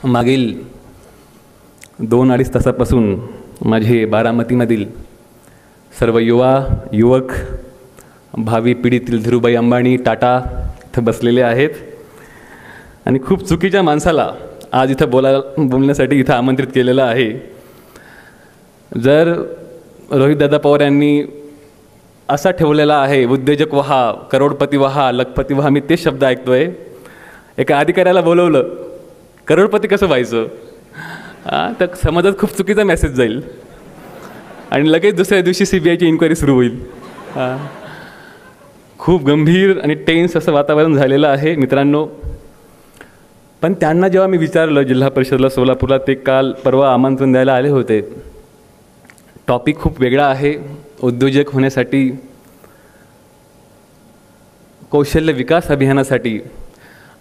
मागील 2-2.5 तासापासून माझे बारामतीमधील सर्व युवक भावी पिढीतील धीरूभाई अंबानी टाटा इथं बसलेले आहेत आणि खूप चुकीच्या माणसाला आज इथं बोलण्यासाठी इथं आमंत्रित केलेलं आहे. जर रोहितदादा पवार यांनी असा ठेवलेला आहे, उद्योजक व्हा, करोडपती व्हा, लखपती व्हा, मी तेच शब्द ऐकतोय. एका अधिकाऱ्याला बोलवलं, करोडपती कसं व्हायचं? तर समाजात खूप चुकीचा मेसेज जाईल आणि लगेच दुसऱ्या दिवशी CBIची इन्क्वायरी सुरू होईल. खूप गंभीर आणि टेन्स असं वातावरण झालेलं आहे मित्रांनो. पण त्यांना जेव्हा मी विचारलं जिल्हा परिषदला सोलापूरला, ते परवा आमंत्रण द्यायला आले होते. टॉपिक खूप वेगळा आहे. उद्योजक होण्यासाठी, कौशल्य विकास अभियानासाठी,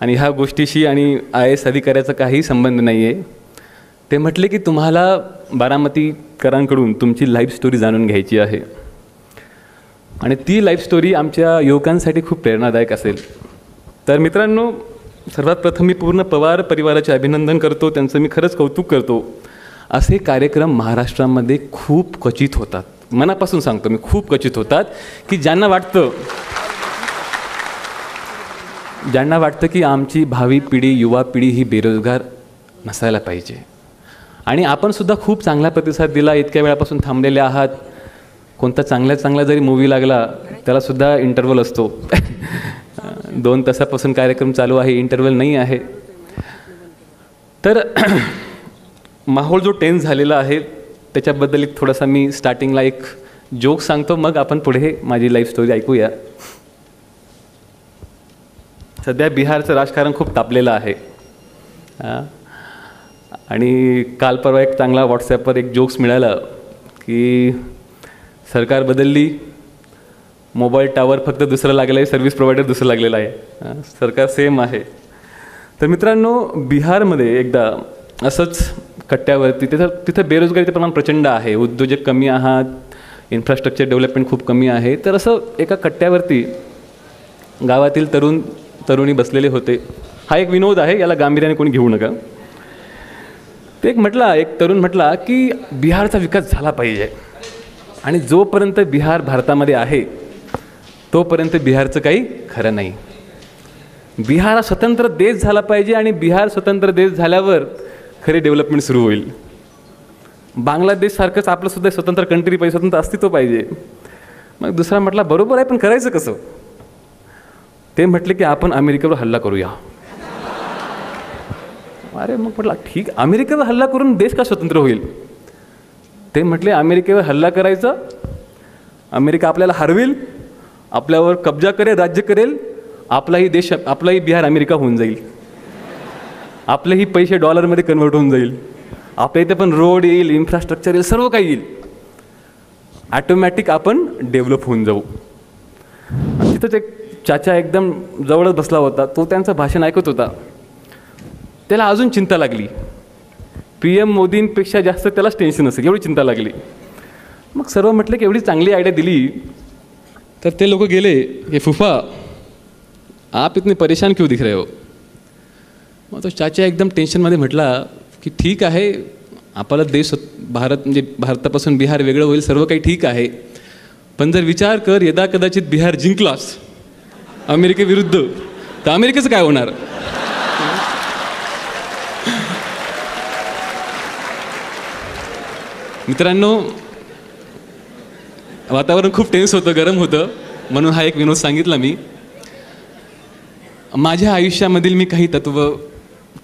आणि ह्या गोष्टीशी आणि IAS अधिकाऱ्याचा काही संबंध नाही आहे. ते म्हटले की तुम्हाला बारामतीकरांकडून तुमची लाईफ स्टोरी जाणून घ्यायची आहे आणि ती लाईफ स्टोरी आमच्या युवकांसाठी खूप प्रेरणादायक असेल. तर मित्रांनो, सर्वात प्रथम मी पूर्ण पवार परिवाराचे अभिनंदन करतो. त्यांचं मी खरंच कौतुक करतो. असे कार्यक्रम महाराष्ट्रामध्ये खूप क्वचित होतात. मनापासून सांगतो मी, खूप क्वचित होतात की ज्यांना वाटतं की आमची भावी पिढी, युवा पिढी ही बेरोजगार नसायला पाहिजे. आणि आपणसुद्धा खूप चांगला प्रतिसाद दिला. इतक्या वेळापासून थांबलेले आहात. कोणता चांगला जरी मूवी लागला त्यालासुद्धा इंटरवल असतो. 2 तासापासून कार्यक्रम चालू आहे, इंटरवल नाही आहे. तर माहोल जो टेन्स झालेला आहे त्याच्याबद्दल एक थोडासा मी स्टार्टिंगला एक जोक सांगतो, मग आपण पुढे माझी लाईफ स्टोरी ऐकूया. सध्या बिहारचं राजकारण खूप तापलेलं आहे आणि काल परवा एक चांगला व्हॉट्सॲपवर एक जोक्स मिळाला की सरकार बदलली, मोबाईल टावर फक्त दुसरं लागलं आहे, सर्व्हिस प्रोव्हायडर दुसरं लागलेलं आहे, सरकार सेम आहे. तर मित्रांनो, बिहारमध्ये एकदा असंच कट्ट्यावरती तिथं बेरोजगारीचं प्रमाण प्रचंड आहे, उद्योजक कमी आहात, इन्फ्रास्ट्रक्चर डेव्हलपमेंट खूप कमी आहे. तर असं एका कट्ट्यावरती गावातील तरुणी बसलेले होते. हा एक विनोद आहे, याला गांभीर्याने कोणी घेऊ नका. ते एक तरुण म्हटला की बिहारचा विकास झाला पाहिजे आणि जोपर्यंत बिहार भारतामध्ये आहे तोपर्यंत बिहारचं काही खरं नाही. बिहार हा स्वतंत्र देश झाला पाहिजे आणि बिहार स्वतंत्र देश झाल्यावर खरी डेव्हलपमेंट सुरू होईल. बांगलादेशसारखंच आपलंसुद्धा स्वतंत्र कंट्री पाहिजे, स्वतंत्र अस्तित्व पाहिजे. मग दुसरा म्हटला, बरोबर आहे, पण करायचं कसं? ते म्हटले की आपण अमेरिकेवर हल्ला करूया. अरे मग म्हटलं ठीक, अमेरिकेवर हल्ला करून देश का स्वतंत्र होईल? ते म्हटले, अमेरिकेवर हल्ला करायचा, अमेरिका आपल्याला हरवेल, आपल्यावर कब्जा करेल, राज्य करेल, आपलाही बिहार अमेरिका होऊन जाईल, आपलेही पैसे डॉलरमध्ये कन्वर्ट होऊन जाईल, आपल्या इथे पण रोड येईल, इन्फ्रास्ट्रक्चर येईल, सर्व काही येईल, ॲटोमॅटिक आपण डेव्हलप होऊन जाऊ. तिथंच एक चाचा एकदम जवळच बसला होता. तो त्यांचं भाषण ऐकत होता. त्याला अजून चिंता लागली. PM मोदींपेक्षा जास्त त्यालाच टेन्शन असेल, एवढी चिंता लागली. मग सर्व म्हटलं की एवढी चांगली आयडिया दिली तर ते लोक गेले, हे फुफा आप इतने परेशान क्यों दिख रहे हो? मग तो चाचा एकदम टेन्शनमध्ये म्हटला की ठीक आहे, आपला देश भारतापासून बिहार वेगळं होईल, सर्व काही ठीक आहे, पण जर विचार कर, यदा कदाचित बिहार जिंकलास अमेरिकेविरुद्ध तर अमेरिकेचं काय होणार? मित्रांनो, वातावरण खूप टेन्स होतं, गरम होतं, म्हणून हा एक विनोद सांगितला मी. माझ्या आयुष्यामधील मी काही तत्त्व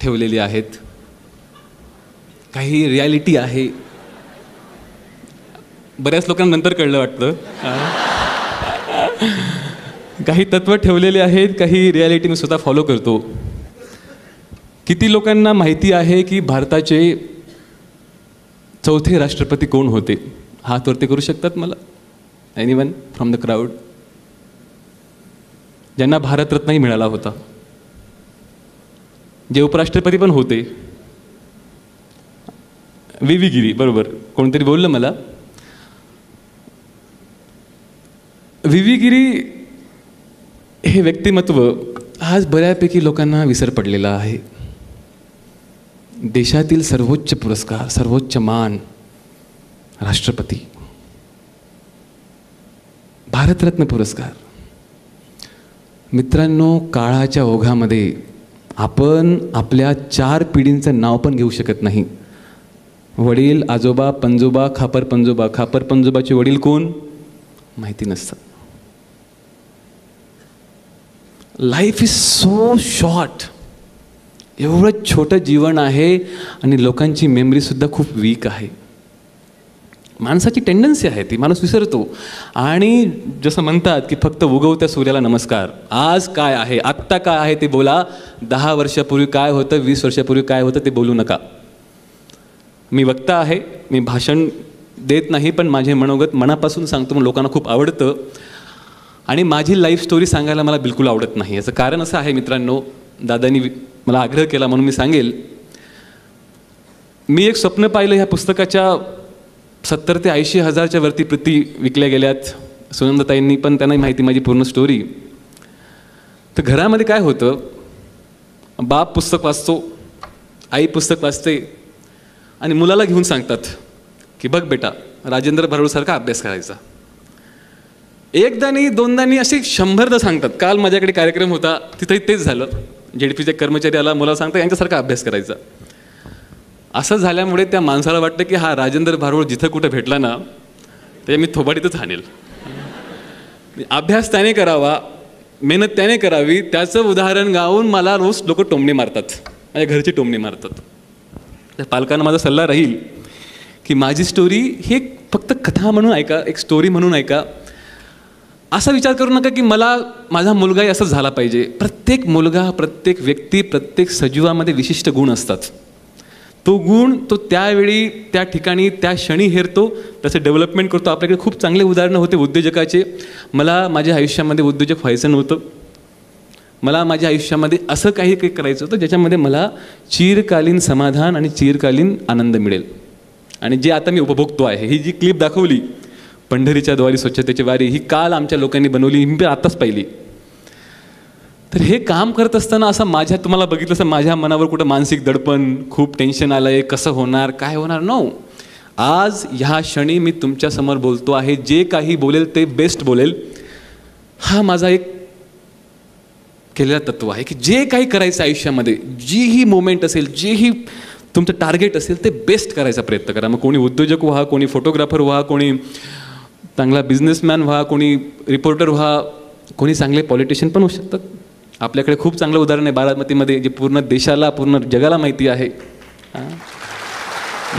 ठेवलेली आहेत, काही रियालिटी आहे. बऱ्याच लोकांना नंतर कळलं वाटतं. काही तत्त्व ठेवलेले आहेत, काही रियालिटी मी स्वतः फॉलो करतो. किती लोकांना माहिती आहे की भारताचे 4थे राष्ट्रपती कोण होते? हात वरती करू शकतात मला? Anyone from the crowd? ज्यांना भारतरत्नही मिळाला होता, जे उपराष्ट्रपती पण होते. VV गिरी, बरोबर, कोणतरी बोललं मला. VV गिरी हे व्यक्तिमत्व आज बऱ्यापैकी लोकांना विसर पडलेला आहे. देशातील सर्वोच्च पुरस्कार, सर्वोच्च मान, राष्ट्रपती, भारतरत्न पुरस्कार. मित्रांनो, काळाच्या ओघामध्ये आपण आपल्या 4 पिढींचं नाव पण घेऊ शकत नाही. वडील, आजोबा, पणजोबा, खापर पणजोबा. खापर पणजोबाचे वडील कोण माहिती नसतं. Life is so short. एवढं छोटं जीवन आहे आणि लोकांची मेमरीसुद्धा खूप वीक आहे. माणसाची टेंडन्सी आहे ती, माणूस विसरतो. आणि जसं म्हणतात की फक्त उगवत्या सूर्याला नमस्कार. आज काय आहे, आत्ता काय आहे ते बोला. 10 वर्षापूर्वी काय होतं, 20 वर्षापूर्वी काय होतं ते बोलू नका. मी वक्ता आहे, मी भाषण देत नाही, पण माझे मनोगत मनापासून सांगतो. मग लोकांना खूप आवडतं. आणि माझी लाईफ स्टोरी सांगायला मला बिलकुल आवडत नाही. याचं कारण असं आहे मित्रांनो, दादांनी मला आग्रह केला म्हणून मी सांगेल. मी एक स्वप्न पाहिलं. ह्या पुस्तकाच्या 70 ते 80 हजारच्या वरती प्रती विकल्या गेल्यात. सुनंदाताईंनी पण त्यांना माहिती माझी पूर्ण स्टोरी. तर घरामध्ये काय होतं, बाप पुस्तक वाचतो, आई पुस्तक वाचते आणि मुलाला घेऊन सांगतात की बघ बेटा, राजेंद्र भारुडसारखा अभ्यास करायचा. एकदानी दोनदानी असे 100दा सांगतात. काल माझ्याकडे कार्यक्रम होता, तिथंही तेच झालं. जेडपीचे कर्मचारी आला, मुलाला सांगता यांच्यासारखा अभ्यास करायचा. असं झाल्यामुळे त्या माणसाला वाटतं की हा राजेंद्र भारुड जिथं कुठं भेटला ना ते मी थोबाडीतच हाणेल. अभ्यास त्याने करावा, मेहनत त्याने करावी, त्याचं उदाहरण गाऊन मला रोज लोक टोमणे मारतात, माझ्या घरचे टोमणे मारतात. तर पालकांना माझा सल्ला राहील की माझी स्टोरी ही फक्त कथा म्हणून ऐका, एक स्टोरी म्हणून ऐका. असा विचार करू नका की मला माझा मुलगाही असंच झाला पाहिजे. प्रत्येक मुलगा, प्रत्येक व्यक्ती, प्रत्येक सजीवामध्ये विशिष्ट गुण असतात. तो गुण तो त्यावेळी, त्या ठिकाणी, त्या क्षणी हेरतो, त्याचं डेव्हलपमेंट करतो. आपल्याकडे खूप चांगले उदाहरणं होते उद्योजकाचे. मला माझ्या आयुष्यामध्ये उद्योजक व्हायचं नव्हतं. मला माझ्या आयुष्यामध्ये असं काही करायचं होतं ज्याच्यामध्ये मला चिरकालीन समाधान आणि चिरकालीन आनंद मिळेल. आणि जे आता मी उपभोगतो आहे. ही जी क्लिप दाखवली पंढरीच्या द्वारी स्वच्छतेची वारी, ही काल आमच्या लोकांनी बनवली, ही मी आत्ताच पाहिली. तर हे काम करत असताना असं तुम्हाला बघितलं असं माझ्या मनावर कुठं मानसिक दडपण, खूप टेन्शन आलं आहे, कसं होणार, काय होणार. नो, आज ह्या क्षणी मी तुमच्यासमोर बोलतो आहे. जे काही बोलेल ते बेस्ट बोलेल. हा माझा एक केलेला तत्व आहे की जे काही करायचं आयुष्यामध्ये, जी ही मोमेंट असेल, जे ही तुमचं टार्गेट असेल ते बेस्ट करायचा प्रयत्न करा. मग कोणी उद्योजक व्हा, कोणी फोटोग्राफर व्हा, कोणी चांगला बिझनेसमॅन व्हा, कोणी रिपोर्टर व्हा, कोणी चांगले पॉलिटिशियन पण होऊ शकतात. आपल्याकडे खूप चांगलं उदाहरण आहे बारामतीमध्ये, जे पूर्ण देशाला, पूर्ण जगाला माहिती आहे.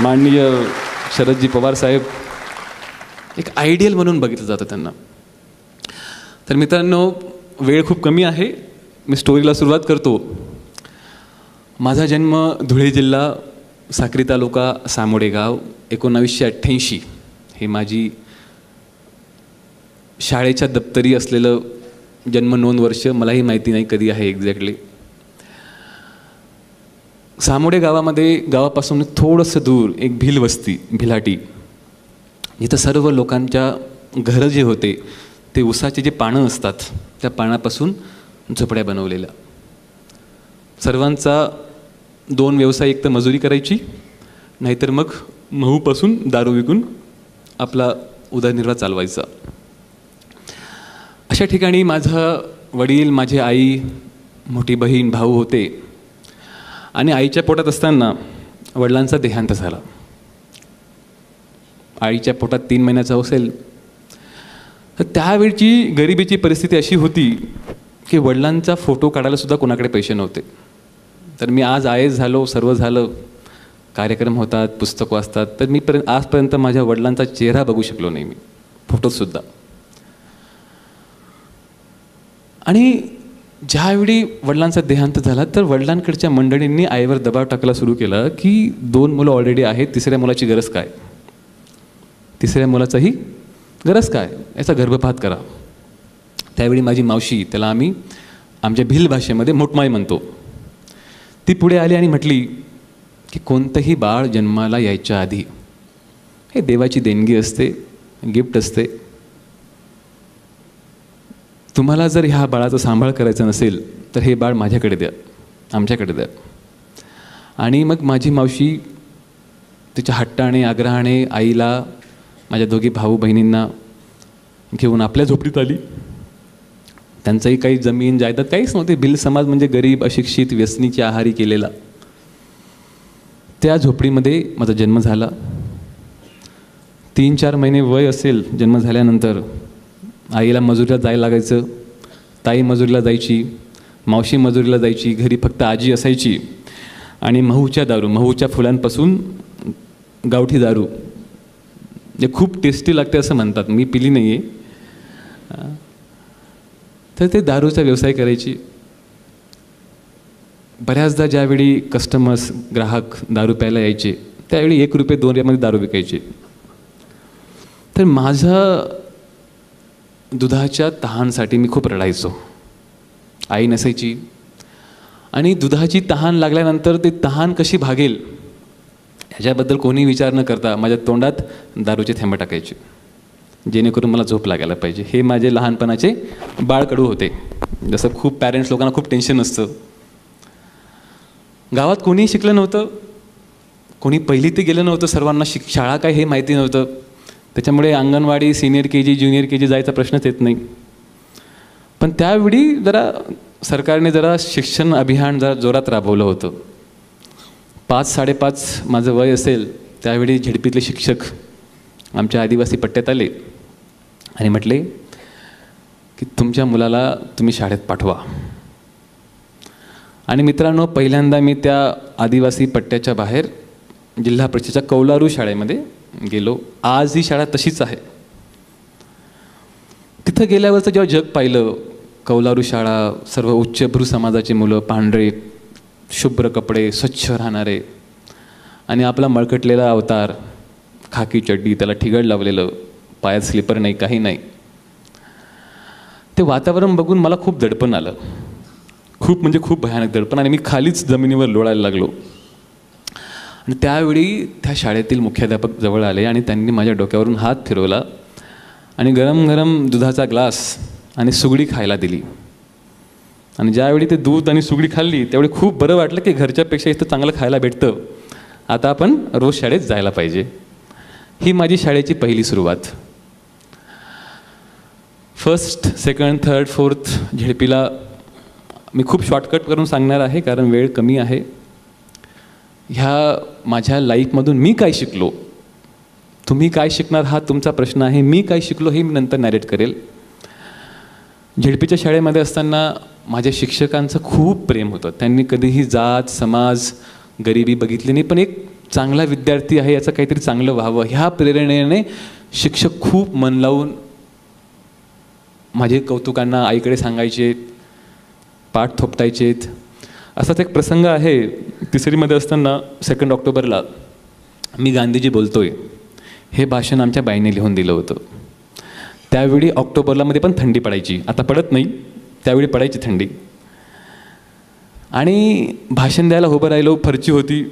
माननीय शरदजी पवार साहेब एक आयडियल म्हणून बघितलं जातं त्यांना. तर मित्रांनो, वेळ खूप कमी आहे, मी स्टोरीला सुरुवात करतो. माझा जन्म धुळे जिल्हा, साक्री तालुका, सामोडे गाव. 1988 हे माझी शाळेच्या दप्तरी असलेलं जन्म नोंद वर्ष. मलाही माहिती नाही कधी आहे एक्झॅक्टली. सामोडे गावामध्ये, गावापासून थोडंसं दूर एक भिल वस्ती, भिलाटी, जिथं सर्व लोकांच्या घरं जे होते ते उसाचे जे पानं असतात त्या पानापासून झोपड्या बनवलेल्या. सर्वांचा 2 व्यवसाय, एक तर मजुरी करायची, नाहीतर मग महूपासून दारू विकून आपला उदरनिर्वाह चालवायचा. अशा ठिकाणी माझं वडील, माझी आई, मोठी बहीण, भाऊ होते. आणि आईच्या पोटात असताना वडिलांचा देहांत झाला. आईच्या पोटात 3 महिन्याचा असेल. तर त्यावेळची गरिबीची परिस्थिती अशी होती की वडिलांचा फोटो काढायला सुद्धा कोणाकडे पैसे नव्हते. तर मी आज IAS झालो, सर्व झालं, कार्यक्रम होतात, पुस्तक वाचतात, तर मी आजपर्यंत माझ्या वडिलांचा चेहरा बघू शकलो नाही, मी फोटोतसुद्धा. आणि ज्यावेळी वडिलांचा देहांत झाला तर वडिलांकडच्या मंडळींनी आईवर दबाव टाकायला सुरू केला की 2 मुलं ऑलरेडी आहेत, 3ऱ्या मुलाची गरज काय, 3ऱ्या मुलाचाही गरज काय, याचा गर्भपात करा. त्यावेळी माझी मावशी, त्याला आम्ही आमच्या भिल भाषेमध्ये मोठमाई म्हणतो, ती पुढे आली आणि म्हटली की कोणतंही बाळ जन्माला यायच्या आधी हे देवाची देणगी असते, गिफ्ट असते. तुम्हाला जर ह्या बाळाचा सांभाळ करायचा नसेल तर हे बाळ माझ्याकडे द्या, आमच्याकडे द्या. आणि मग माझी मावशी तिच्या हट्टाने आग्रहाने आईला, माझ्या दोघी भाऊ बहिणींना घेऊन आपल्या झोपडीत आली. त्यांचंही काही जमीन जायदाद काहीच नव्हते. भिल्ल समाज म्हणजे गरीब, अशिक्षित, व्यसनीची आहारी केलेला. त्या झोपडीमध्ये माझा जन्म झाला. 3-4 महिने वय असेल जन्म झाल्यानंतर आईला मजुरीला जायला लागायचं. ताई मजुरीला जायची, मावशी मजुरीला जायची, घरी फक्त आजी असायची. आणि महूच्या दारू, महूच्या फुलांपासून गावठी दारू जे खूप टेस्टी लागते असं म्हणतात, मी पिली नाही आहे. तर ते दारूचा व्यवसाय करायची. बऱ्याचदा ज्यावेळी कस्टमर्स, ग्राहक दारू प्यायला यायचे त्यावेळी 1 रुपये 2 रुपयामध्ये दारू विकायचे. तर माझं दुधाच्या तहानसाठी मी खूप रडायचो. आई नसायची आणि दुधाची तहान लागल्यानंतर ते तहान कशी भागेल ह्याच्याबद्दल कोणी विचार न करता माझ्या तोंडात दारूचे थेंब टाकायचे, जेणेकरून मला झोप लागायला पाहिजे. हे माझे लहानपणाचे बाळकडू होते. जसं खूप पॅरेंट्स लोकांना खूप टेन्शन असतं. गावात कोणीही शिकलं नव्हतं, कोणी पहिली ते गेलं नव्हतं, सर्वांना शाळा काय हे माहिती नव्हतं. त्याच्यामुळे anganwadi, senior KG, junior KG जायचा प्रश्नच येत नाही. पण त्यावेळी सरकारने शिक्षण अभियान जोरात राबवलं होतं. 5-5.5 माझं वय असेल त्यावेळी झेडपीतले शिक्षक आमच्या आदिवासी पट्ट्यात आले आणि म्हटले की तुमच्या मुलाला तुम्ही शाळेत पाठवा. आणि मित्रांनो, पहिल्यांदा मी त्या आदिवासी पट्ट्याच्या बाहेर जिल्हा परिषदेच्या कौलारू शाळेमध्ये गेलो. आज ही शाळा तशीच आहे. तिथं गेल्यावरचं जेव्हा जग पाहिलं, कौलारू शाळा, सर्व उच्चभ्रू समाजाची मुलं, पांढरे शुभ्र कपडे, स्वच्छ राहणारे, आणि आपला मळकटलेला अवतार, खाकी चड्डी, त्याला ठिगळ लावलेलं, पायात स्लीपर नाही, काही नाही. ते वातावरण बघून मला खूप दडपण आलं, खूप म्हणजे खूप भयानक दडपण. आणि मी खालीच जमिनीवर लोळायला लागलो. आणि त्यावेळी त्या शाळेतील मुख्याध्यापक जवळ आले आणि त्यांनी माझ्या डोक्यावरून हात फिरवला आणि गरम गरम दुधाचा ग्लास आणि सुगडी खायला दिली. आणि ज्यावेळी ते दूध आणि सुगडी खाल्ली त्यावेळी खूप बरं वाटलं की घरच्यापेक्षा इथं चांगलं खायला भेटतं, आता आपण रोज शाळेत जायला पाहिजे. ही माझी शाळेची पहिली सुरुवात. 1st, 2nd, 3rd, 4th झेडपीला मी खूप शॉर्टकट करून सांगणार आहे कारण वेळ कमी आहे. ह्या माझ्या लाईफमधून मी काय शिकलो, तुम्ही काय शिकणार हा तुमचा प्रश्न आहे. मी काय शिकलो हे मी नंतर नॅरेट करेल. झेडपीच्या शाळेमध्ये असताना माझ्या शिक्षकांचं खूप प्रेम होतं. त्यांनी कधीही जात, समाज, गरिबी बघितली नाही, पण एक चांगला विद्यार्थी आहे याचं काहीतरी चांगलं व्हावं ह्या प्रेरणेने शिक्षक खूप मन लावून माझे कौतुकांना आईकडे सांगायचे, पाठ थोपटायचेत. असाच एक प्रसंग आहे. 3रीमध्ये असताना 2 ऑक्टोबरला मी गांधीजी बोलतोय हे भाषण आमच्या बाईने लिहून दिलं होतं. त्यावेळी ऑक्टोबरलामध्ये पण थंडी पडायची, आता पडत नाही, त्यावेळी पडायची थंडी. आणि भाषण द्यायला उभं राहिलो. फरची होती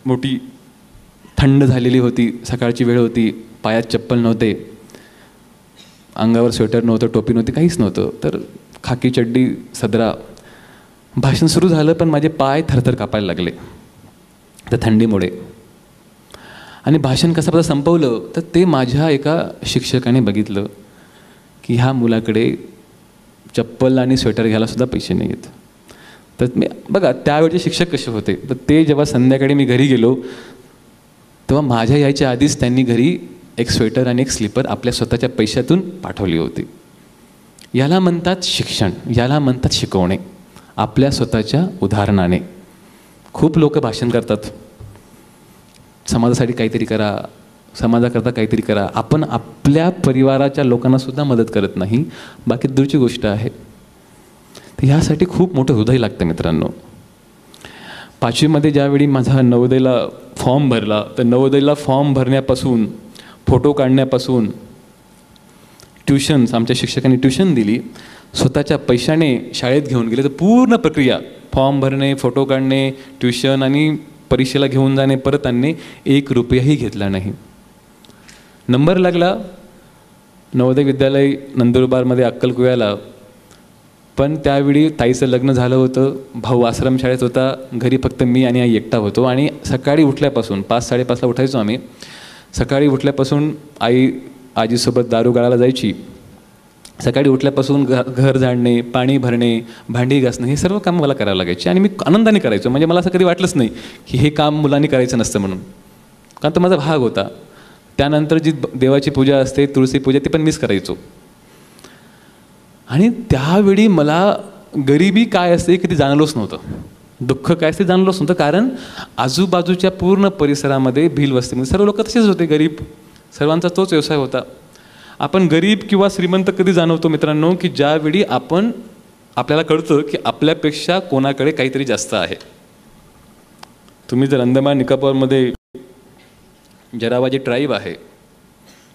मोठी, थंड झालेली होती, सकाळची वेळ होती, पायात चप्पल नव्हते, अंगावर स्वेटर नव्हतं, टोपी नव्हती, काहीच नव्हतं. तर खाकी चड्डी, सदरा. भाषण सुरू झालं पण माझे पाय थरथर कापायला लागले त्या थंडीमुळे. आणि भाषण कसं संपवलं तर ते माझ्या एका शिक्षकाने बघितलं की ह्या मुलाकडे चप्पल आणि स्वेटर घ्यायला सुद्धा पैसे नाही आहेत. तर मी बघा त्यावेळचे शिक्षक कसे होते. तर ते जेव्हा संध्याकाळी मी घरी गेलो तेव्हा माझ्या यायच्या आधीच त्यांनी घरी एक स्वेटर आणि एक स्लीपर आपल्या स्वतःच्या पैशातून पाठवली होती. याला म्हणतात शिक्षण, याला म्हणतात शिकवणे, आपल्या स्वतःच्या उदाहरणाने. खूप लोक भाषण करतात, समाजासाठी काहीतरी करा, समाजाकरता काहीतरी करा. आपण आपल्या परिवाराच्या लोकांनासुद्धा मदत करत नाही, बाकी दूरची गोष्ट आहे. तर ह्यासाठी खूप मोठं हृदय लागतं मित्रांनो. 5वीमध्ये ज्यावेळी माझा नवोदयला फॉर्म भरला तर नवोदयला फॉर्म भरण्यापासून, फोटो काढण्यापासून, ट्युशन्स, आमच्या शिक्षकांनी ट्युशन दिली, स्वतःच्या पैशाने शाळेत घेऊन गेले. तर पूर्ण प्रक्रिया, फॉर्म भरणे, फोटो काढणे, ट्युशन आणि परीक्षेला घेऊन जाणे, परत आणणे, 1 रुपयाही घेतला नाही. नंबर लागला. नवोदय विद्यालय नंदुरबारमध्ये अक्कलकुव्याला पण त्यावेळी ताईचं लग्न झालं होतं, भाऊ आश्रमशाळेत होता, घरी फक्त मी आणि आई एकटा होतो. आणि सकाळी उठल्यापासून 5-5:30ला उठायचो आम्ही. सकाळी उठल्यापासून आई आजीसोबत दारू गाळायला जायची. सकाळी उठल्यापासून घर झाडणे, पाणी भरणे, भांडी घासणे हे सर्व काम मला करावं लागायचे. आणि मी आनंदाने करायचो. म्हणजे मला असं कधी वाटलंच नाही की हे काम मुलांनी करायचं नसतं म्हणून, कारण तो माझा भाग होता. त्यानंतर जी देवाची पूजा असते, तुळशी पूजा, ती पण मीच करायचो. आणि त्यावेळी मला गरिबी काय असते कधी जाणवलंच नव्हतं, दुःख काय असते जाणवलंच नव्हतं. कारण आजूबाजूच्या पूर्ण परिसरामध्ये भिल वस्तीमध्ये सर्व लोक तसेच होते, गरीब. सर्वांचा तोच व्यवसाय होता. आपण गरीब किंवा श्रीमंत कधी जाणवतो मित्रांनो, की ज्यावेळी आपल्याला कळतं की आपल्यापेक्षा कोणाकडे काहीतरी जास्त आहे. तुम्ही जर अंदमान निकोबारमध्ये जरावाजी ट्राईब आहे,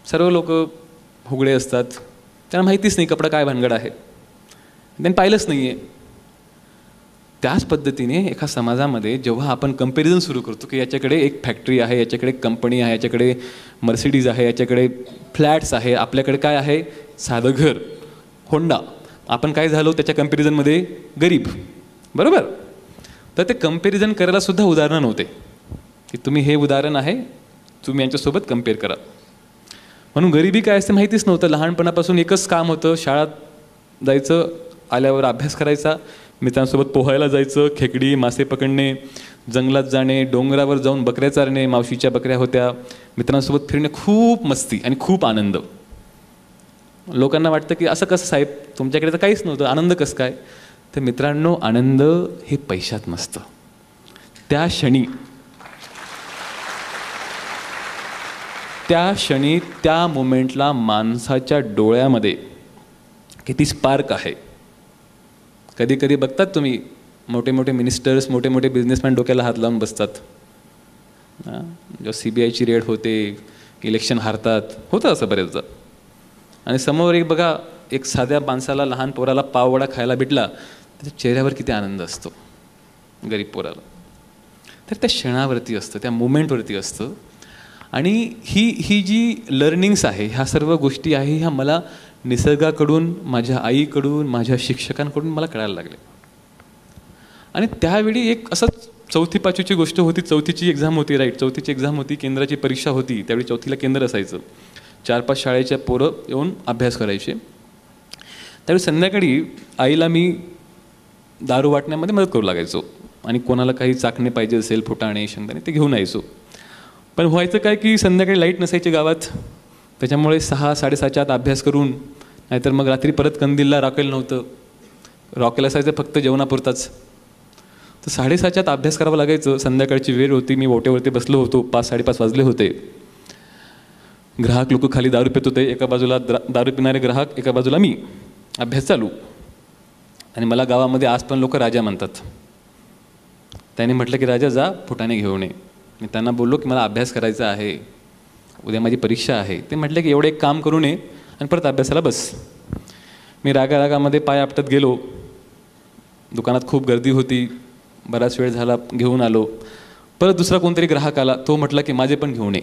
सर्व लोक हुगडे असतात, त्यांना माहितीच नाही कपडा काय भानगड आहे, त्यांनी पाहिलंच नाही आहे. त्याच पद्धतीने एका समाजामध्ये जेव्हा आपण कंपॅरिझन सुरू करतो की याच्याकडे एक फॅक्टरी आहे, याच्याकडे कंपनी आहे, याच्याकडे मर्सिडीज आहे, याच्याकडे फ्लॅट्स आहे, आपल्याकडे काय आहे साधं घर, होंडा, आपण काय झालो त्याच्या कंपॅरिझनमध्ये गरीब, बरोबर. तर ते कंपॅरिझन करायला सुद्धा उदाहरणं नव्हते की तुम्ही हे उदाहरण आहे, तुम्ही यांच्यासोबत कम्पेअर करा. म्हणून गरिबी काय असते माहितीच नव्हतं. लहानपणापासून एकच काम होतं, शाळेत जायचं, आल्यावर अभ्यास करायचा, मित्रांसोबत पोहायला जायचं, खेकडी मासे पकडणे, जंगलात जाणे, डोंगरावर जाऊन बकऱ्या चारणे, मावशीच्या बकऱ्या होत्या, मित्रांसोबत फिरणे, खूप मस्ती आणि खूप आनंद. लोकांना वाटतं की असं कसं साहेब, तुमच्याकडे तर काहीच नव्हतं, आनंद कसं काय? तर मित्रांनो, आनंद हे पैशात नसतं. त्या क्षणी त्या मोमेंटला माणसाच्या डोळ्यामध्ये किती स्पार्क आहे. कधी कधी बघतात तुम्ही, मोठे मोठे मिनिस्टर्स, मोठे मोठे बिझनेसमॅन डोक्याला हात लावून बसतात. जेव्हा CBIची रेड होते, इलेक्शन हारतात, होतं असं बरेचदा. आणि समोर एक बघा, एक साध्या माणसाला, लहान पोराला पाववडा खायला भेटला, त्याच्या चेहऱ्यावर किती आनंद असतो, गरीब पोराला. तर त्या क्षणावरती असतं, त्या मुमेंटवरती असतं. आणि ही जी लर्निंग्स आहे, ह्या सर्व गोष्टी आहे, ह्या मला निसर्गाकडून, माझ्या आईकडून, माझ्या शिक्षकांकडून मला कळायला लागले. आणि त्यावेळी एक असंच 4थी-5वीची गोष्ट होती. 4थीची एक्झाम होती, राईट, 4थीची एक्झाम होती, केंद्राची परीक्षा होती. त्यावेळी 4थीला केंद्र असायचं. 4-5 शाळेच्या पोरं येऊन अभ्यास करायचे. त्यावेळी संध्याकाळी आईला मी दारू वाटण्यामध्ये मदत करू लागायचो. आणि कोणाला काही चाकणे पाहिजे असेल, फुटाणे, शेंगदाणे, ते घेऊन यायचो. पण व्हायचं काय की संध्याकाळी लाईट नसायची गावात, त्याच्यामुळे 6-6:30च्या आत अभ्यास करून, नाहीतर मग रात्री परत कंदीलला रॉकेल नव्हतं, रॉकेल असायचं फक्त जेवणापुरताच. तर 6:30च्या आत अभ्यास करावा लागायचं. संध्याकाळची वेळ होती, मी ओट्यावरती बसलो होतो, 5-5:30 वाजले होते. ग्राहक लोक खाली दारू पित होते, एका बाजूला दारू पिणारे ग्राहक, एका बाजूला मी, अभ्यास चालू. आणि मला गावामध्ये आज पण लोक राजा म्हणतात. त्याने म्हटलं की राजा जा फुटाणे घेऊन ये. मी त्यांना बोललो की मला अभ्यास करायचा आहे, उद्या माझी परीक्षा आहे. ते म्हटलं की एवढं एक काम करू नये आणि परत अभ्यासाला बस. मी रागामध्ये पाय आपटत गेलो. दुकानात खूप गर्दी होती, बराच वेळ झाला, घेऊन आलो. परत दुसरा कोणतरी ग्राहक आला, तो म्हटला की माझे पण घेऊन ये.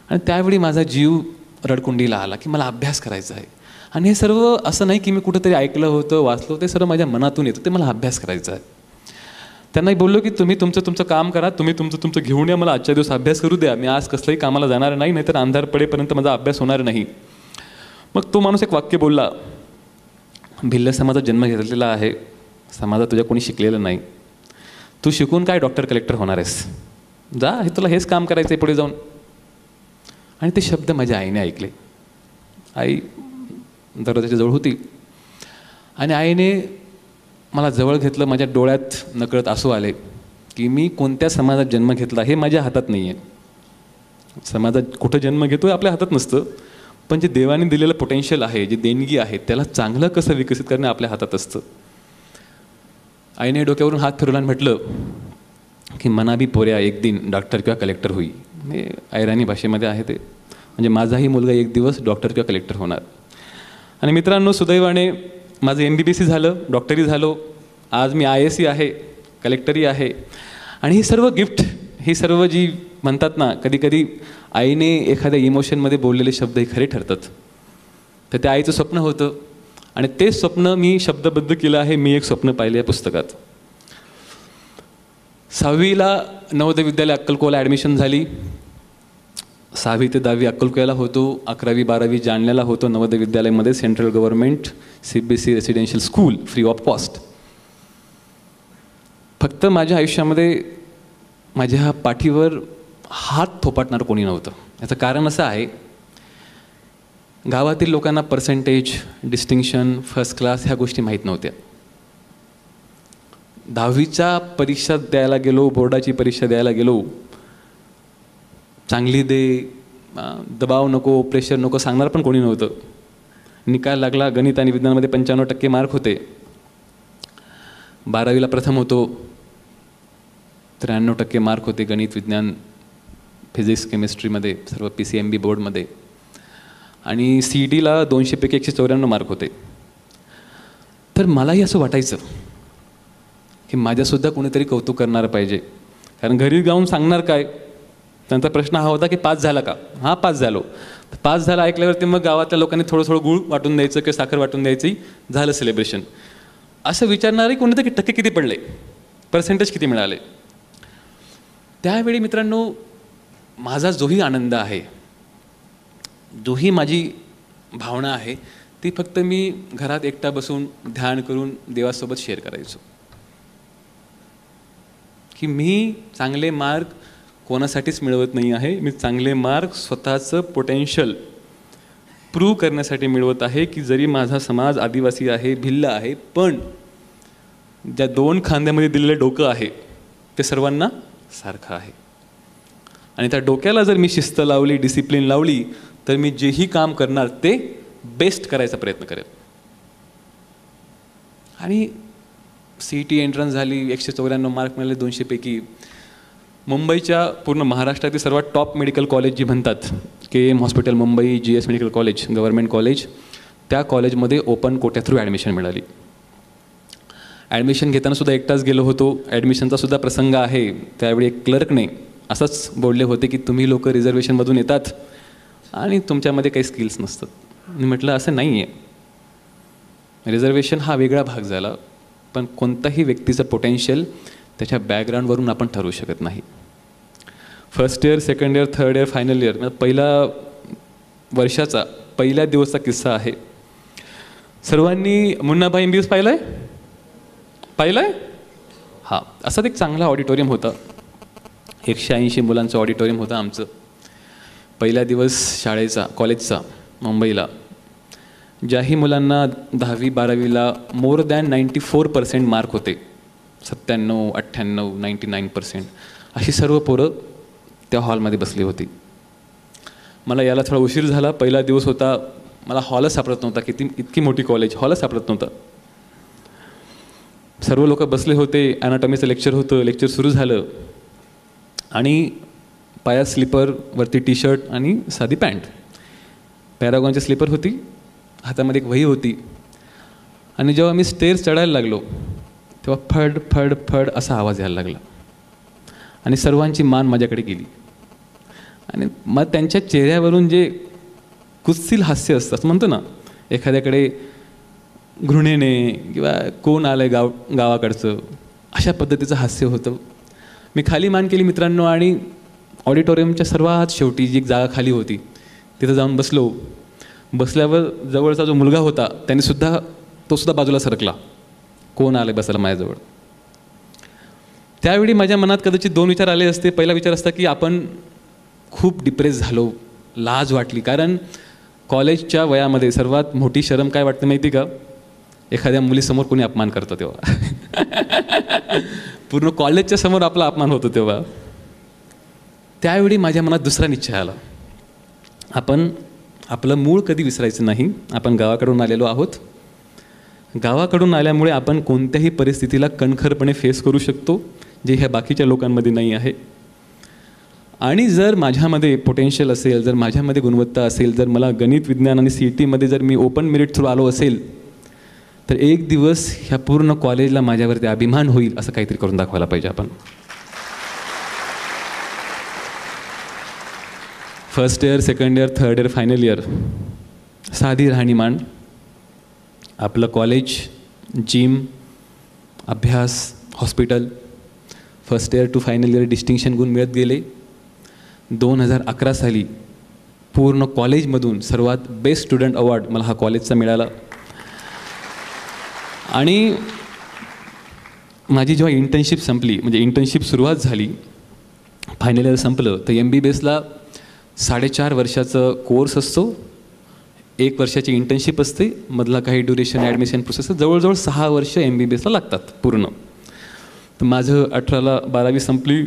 आणि त्यावेळी माझा जीव रडकुंडीला आला की मला अभ्यास करायचा आहे. आणि हे सर्व असं नाही की मी कुठंतरी ऐकलं होतं, वाचलो, ते सर्व माझ्या मनातून येतं, ते मला अभ्यास करायचा आहे. त्यांनाही बोललो की तुम्ही तुमचं काम करा, तुम्ही तुमचं घेऊन या, मला आजच्या दिवस अभ्यास करू द्या, मी आज कसलंही कामाला जाणार नाही, नाहीतर अंधार पडेपर्यंत माझा अभ्यास होणार नाही. मग तो माणूस एक वाक्य बोलला, भिल्ल समाजात जन्म घेतलेला आहे, समाजात तुझ्या कोणी शिकलेलं नाही, तू शिकून काय डॉक्टर कलेक्टर होणार आहेस, जा, हे तुला हेच काम करायचं आहे पुढे जाऊन. आणि ते शब्द माझ्या आईने ऐकले. आई दरवाजाच्या जवळ होती आणि आईने मला जवळ घेतलं. माझ्या डोळ्यात नकळत आसू आले की मी कोणत्या समाजात जन्म घेतला हे माझ्या हातात नाही आहे. समाजात कुठं जन्म घेतो हे आपल्या हातात नसतं, पण जे देवाने दिलेलं पोटेन्शियल आहे, जे देणगी आहे, त्याला चांगलं कसं विकसित करणे आपल्या हातात असतं. आईने डोक्यावरून हात फिरवला आणि म्हटलं की मना बी पोऱ्या एक दिन डॉक्टर किंवा कलेक्टर होई. हे ऐराणी भाषेमध्ये आहे ते, म्हणजे माझाही मुलगा एक दिवस डॉक्टर किंवा कलेक्टर होणार. आणि मित्रांनो, सुदैवाने माझं MBBS झालं, डॉक्टरी झालो, आज मी IAS आहे, कलेक्टरी आहे. आणि ही सर्व गिफ्ट, ही सर्व जी म्हणतात ना, कधी कधी आईने एखाद्या इमोशनमध्ये बोललेले शब्द हे खरे ठरतात. तर त्या आईचं स्वप्न होतं आणि ते स्वप्न मी शब्दबद्ध केलं आहे. मी एक स्वप्न पाहिले या पुस्तकात. 6वीला नवोदय विद्यालय अक्कलकोला ॲडमिशन झाली. 6वी ते 10वी अक्कलकोल्याला होतो. 11वी 12वी जालन्याला होतो नवोदय विद्यालयामध्ये, central government CBSE residential school, free of cost. फक्त माझ्या आयुष्यामध्ये माझ्या पाठीवर हात थोपाटणारं कोणी नव्हतं. याचं कारण असं आहे, गावातील लोकांना पर्सेंटेज, डिस्टिंक्शन, फर्स्ट क्लास ह्या गोष्टी माहीत नव्हत्या. 10वीच्या परीक्षा द्यायला गेलो, बोर्डाची परीक्षा द्यायला गेलो, चांगली दे, दबाव नको, प्रेशर नको सांगणार पण कोणी नव्हतं. निकाल लागला, गणित आणि विज्ञानामध्ये 95% मार्क होते. 12वीला प्रथम होतो, 93% मार्क होते गणित, विज्ञान, फिजिक्स, केमिस्ट्रीमध्ये, सर्व PCMB बोर्डमध्ये. आणि CETला 200 पैकी 194 मार्क होते. तर मलाही असं वाटायचं की माझ्यासुद्धा कोणीतरी कौतुक करणारं पाहिजे. कारण घरी जाऊन सांगणार काय, त्यांचा प्रश्न हा होता की पास झाला का. हां, पास झालो. पास झाला ऐकल्यावरती मग गावातल्या लोकांनी थोडं थोडं गूळ वाटून द्यायचं किंवा साखर वाटून द्यायची, झालं सेलिब्रेशन. असं विचारणारही कोणीतरी टक्के किती पडले, पर्सेंटेज किती मिळाले. त्यावेळी मित्रांनो, माझा जोही आनंद आहे, जोही माझी भावना आहे, ती फक्त मी घरात एकटा बसून ध्यान करून देवासोबत शेअर करायचो की मी चांगले मार्क कोणासाठीच मिळवत नाही आहे. मी चांगले मार्क स्वतःचं पोटेन्शियल प्रूव्ह करण्यासाठी मिळवत आहे की जरी माझा समाज आदिवासी आहे, भिल्ल आहे, पण ज्या 2 खांद्यामध्ये दिलेलं डोकं आहे ते सर्वांना सारखं आहे. आणि त्या डोक्याला जर मी शिस्त लावली, डिसिप्लिन लावली, तर मी जेही काम करणार ते बेस्ट करायचा प्रयत्न करेल. आणि CET एंट्रन्स झाली, 194 मार्क मिळाले 200 पैकी. मुंबईच्या, पूर्ण महाराष्ट्रातील सर्वात टॉप मेडिकल कॉलेज जी म्हणतात, KM hospital Mumbai, GS medical college, government college, त्या कॉलेजमध्ये ओपन कोट्या थ्रू ॲडमिशन मिळाली. ॲडमिशन घेताना सुद्धा एकटाच गेलो होतो. ॲडमिशनचा सुद्धा प्रसंग आहे. त्यावेळी एक क्लर्कने असंच बोलले होते की तुम्ही लोक रिझर्वेशनमधून येतात आणि तुमच्यामध्ये काही स्किल्स नसतात. मी म्हटलं असं नाही आहे. रिझर्वेशन हा वेगळा भाग झाला, पण कोणताही व्यक्तीचं पोटेन्शियल त्याच्या बॅकग्राऊंडवरून आपण ठरवू शकत नाही. First year, second year, third year, final year, पहिला वर्षाचा पहिल्या दिवसचा किस्सा आहे. सर्वांनी मुन्नाभाई MBBS पाहिलं आहे? हां, असाच एक चांगला ऑडिटोरियम होता. 180 मुलांचं ऑडिटोरियम होतं आमचं. पहिला दिवस शाळेचा, कॉलेजचा मुंबईला. ज्याही मुलांना 10वी 12वीला मोर दॅन 94% मार्क होते, 97, 98, 99%, अशी सर्व पोरं त्या हॉलमध्ये बसली होती. मला याला थोडा उशीर झाला. पहिला दिवस होता, मला हॉलच सापडत नव्हता. इतकी मोठी कॉलेज, हॉलच सापडत नव्हता. सर्व लोक बसले होते. ॲनाटॉमीचं लेक्चर होतं. लेक्चर सुरू झालं आणि पायात स्लीपर, वरती टी-शर्ट आणि साधी पॅन्ट. पॅरागॉनची स्लीपर होती, हातामध्ये एक वही होती. आणि जेव्हा मी स्टेअर्स चढायला लागलो तेव्हा फड फड फड असा आवाज यायला लागला आणि सर्वांची मान माझ्याकडे गेली. आणि मग त्यांच्या चेहऱ्यावरून जे कुत्सिल हास्य असतं, असं म्हणतो ना, एखाद्याकडे घृणेने किंवा कोण आलं आहे गावाकडचं, अशा पद्धतीचं हास्य होतं. मी खाली मान केली मित्रांनो आणि ऑडिटोरियमच्या सर्वात शेवटी जी एक जागा खाली होती तिथं जाऊन बसलो. बसल्यावर जवळचा जो मुलगा होता तो सुद्धा बाजूला सरकला. कोण आलं बसायला माझ्याजवळ. त्यावेळी माझ्या मनात कदाचित 2 विचार आले असते. पहिला विचार असता की आपण खूप डिप्रेस झालो, लाज वाटली. कारण कॉलेजच्या वयामध्ये सर्वात मोठी शरम काय वाटते माहिती का? एखाद्या मुलीसमोर कोणी अपमान करतं तेव्हा. पूर्ण कॉलेजच्या समोर आपला अपमान होतो तेव्हा. त्यावेळी माझ्या मनात दुसरा निश्चय आला, आपण आपलं मूळ कधी विसरायचं नाही. आपण गावाकडून आलेलो आहोत. गावाकडून आल्यामुळे आपण कोणत्याही परिस्थितीला कणखरपणे फेस करू शकतो, जे ह्या बाकीच्या लोकांमध्ये नाही आहे. आणि जर माझ्यामध्ये पोटेन्शियल असेल, जर माझ्यामध्ये गुणवत्ता असेल, जर मला गणित, विज्ञान आणि CETमध्ये जर मी ओपन मेरिट थ्रू आलो असेल, तर एक दिवस ह्या पूर्ण कॉलेजला माझ्यावरती अभिमान होईल, असं काहीतरी करून दाखवायला पाहिजे आपण. First year, second year, third year, final year साधी राहणीमान. आपलं कॉलेज, जिम, अभ्यास, hospital, first year to final year distinction गुण मिळत गेले. 2011 साली पूर्ण कॉलेजमधून सर्वात बेस्ट स्टुडंट अवॉर्ड मला हा कॉलेजचा मिळाला. आणि माझी जेव्हा इंटर्नशिप संपली, म्हणजे इंटर्नशिप सुरुवात झाली, फायनल इयर संपलं, तर MBBSला 4.5 वर्षाचं कोर्स असतो, 1 वर्षाची इंटर्नशिप असते, मधला काही ड्युरेशन ॲडमिशन प्रोसेस, जवळजवळ 6 वर्ष MBBSला लागतात पूर्ण. तर माझं 18ला 12वी संपली,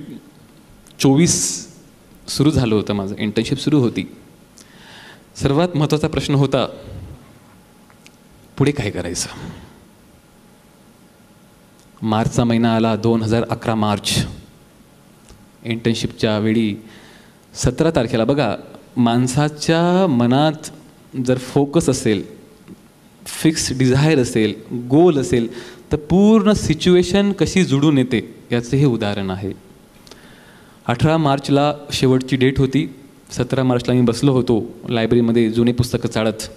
24 सुरू झालं होतं, माझं इंटर्नशिप सुरू होती. सर्वात महत्त्वाचा प्रश्न होता, पुढे काय करायचं. मार्चचा महिना आला, 2011 मार्च. इंटर्नशिपच्या वेळी 17 तारखेला, बघा, माणसाच्या मनात जर फोकस असेल, फिक्स डिझायर असेल, गोल असेल, तर पूर्ण सिच्युएशन कशी जुळून येते याचं हे उदाहरण आहे. 18 मार्चला शेवटची डेट होती. 17 मार्चला मी बसलो होतो लायब्ररीमध्ये जुने पुस्तकं चाळत.